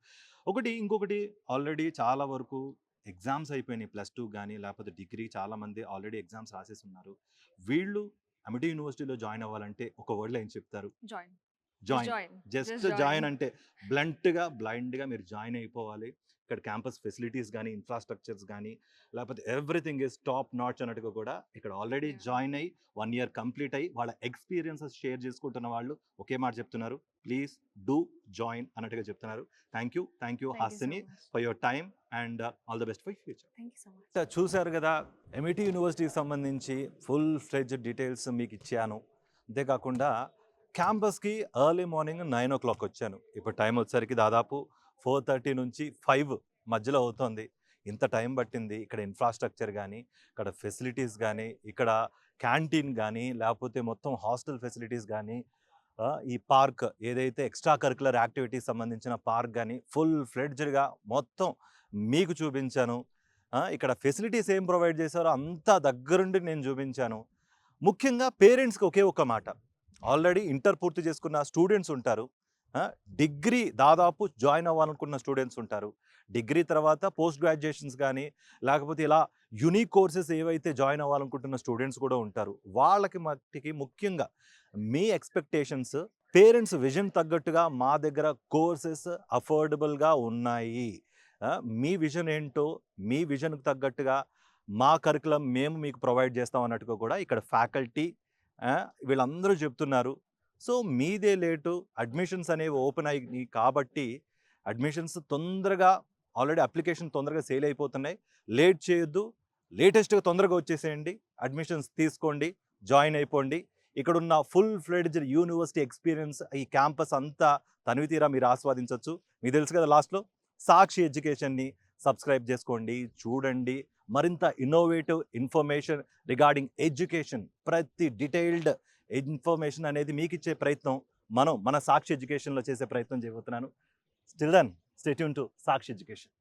ఇంకొకటి ఆల్రెడీ చాలా వరకు ఎగ్జామ్స్ అయిపోయినాయి, +2 కానీ లేకపోతే డిగ్రీ చాలామంది ఆల్రెడీ ఎగ్జామ్స్ రాసేసి ఉన్నారు. వీళ్ళు అమిటీ యూనివర్సిటీలో జాయిన్ అవ్వాలంటే ఒక వర్డ్లో ఏం చెప్తారు? జాయిన్. జాయిన్. జస్ట్ జాయిన్ అంటే బ్లైండ్గా మీరు జాయిన్ అయిపోవాలి. ఇక్కడ క్యాంపస్ ఫెసిలిటీస్ కానీ, ఇన్ఫ్రాస్ట్రక్చర్స్ కానీ, లేకపోతే ఎవ్రీథింగ్ ఇస్ టాప్ నాచ్ అన్నట్టుగా కూడా ఇక్కడ ఆల్రెడీ జాయిన్ అయ్యి 1 year కంప్లీట్ అయ్యి వాళ్ళ ఎక్స్పీరియన్సెస్ షేర్ చేసుకుంటున్న వాళ్ళు ఒకే మాట చెప్తున్నారు, ప్లీజ్ డూ జాయిన్ అన్నట్టుగా చెప్తున్నారు. Thank you Hasini for your time and all the best for future. Thank you so much. చూశారు కదా, ఎమిటీ యూనివర్సిటీకి సంబంధించి ఫుల్ ఫ్లెడ్జ్డ్ డీటెయిల్స్ మీకు ఇచ్చాను. అంతేకాకుండా క్యాంపస్కి ఎర్లీ మార్నింగ్ 9 o'clock వచ్చాను. ఇప్పుడు టైం వచ్చేసరికి దాదాపు 4:30 నుంచి 5 మధ్యలో అవుతుంది. ఇంత టైం పట్టింది. ఇక్కడ ఇన్ఫ్రాస్ట్రక్చర్ కానీ, ఇక్కడ ఫెసిలిటీస్ కానీ, ఇక్కడ క్యాంటీన్ కానీ, లేకపోతే మొత్తం హాస్టల్ ఫెసిలిటీస్ కానీ, ఈ పార్క్ ఏదైతే ఎక్స్ట్రా కరికులర్ యాక్టివిటీస్ సంబంధించిన పార్క్ కానీ ఫుల్ ఫ్లెడ్జ్డ్గా మొత్తం మీకు చూపించాను. ఇక్కడ ఫెసిలిటీస్ ఏం ప్రొవైడ్ చేశారో అంతా దగ్గరుండి నేను చూపించాను. ముఖ్యంగా పేరెంట్స్కి ఒకే ఒక మాట, ఆల్రెడీ ఇంటర్ పూర్తి చేసుకున్న స్టూడెంట్స్ ఉంటారు, డిగ్రీ దాదాపు జాయిన్ అవ్వాలనుకున్న స్టూడెంట్స్ ఉంటారు, డిగ్రీ తర్వాత పోస్ట్ గ్రాడ్యుయేషన్స్ కానీ లేకపోతే ఇలా యూనిక్ కోర్సెస్ ఏవైతే జాయిన్ అవ్వాలనుకుంటున్న స్టూడెంట్స్ కూడా ఉంటారు. వాళ్ళకి మట్టికి ముఖ్యంగా మీ ఎక్స్పెక్టేషన్స్, పేరెంట్స్ విజన్ తగ్గట్టుగా మా దగ్గర కోర్సెస్ అఫోర్డబుల్గా ఉన్నాయి, మీ విజన్ ఏంటో మీ విజన్కి తగ్గట్టుగా మా కరికులం మేము మీకు ప్రొవైడ్ చేస్తాం అన్నట్టుగా కూడా ఇక్కడ ఫ్యాకల్టీ వీళ్ళందరూ చెప్తున్నారు. సో మీదే లేటు, అడ్మిషన్స్ అనేవి ఓపెన్ అయ్యి కాబట్టి అడ్మిషన్స్ తొందరగా, ఆల్రెడీ అప్లికేషన్ తొందరగా సేల్ అయిపోతున్నాయి. లేట్ చేయొద్దు, లేటెస్ట్గా తొందరగా వచ్చేసేయండి, అడ్మిషన్స్ తీసుకోండి, జాయిన్ అయిపోండి. ఇక్కడున్న ఫుల్ ఫ్లెడ్జ్డ్ యూనివర్సిటీ ఎక్స్పీరియన్స్, ఈ క్యాంపస్ అంతా తనివితీరా మీరు ఆస్వాదించవచ్చు. మీకు తెలుసు కదా, లాస్ట్లో సాక్షి ఎడ్యుకేషన్ని సబ్స్క్రైబ్ చేసుకోండి, చూడండి. మరింత ఇన్నోవేటివ్ ఇన్ఫర్మేషన్ రిగార్డింగ్ ఎడ్యుకేషన్, ప్రతి డీటెయిల్డ్ ఇన్ఫర్మేషన్ అనేది మీకు ఇచ్చే ప్రయత్నం మన సాక్షి ఎడ్యుకేషన్లో చేసే ప్రయత్నం చేయబోతున్నాను. Still then stay tune to Sakshi education.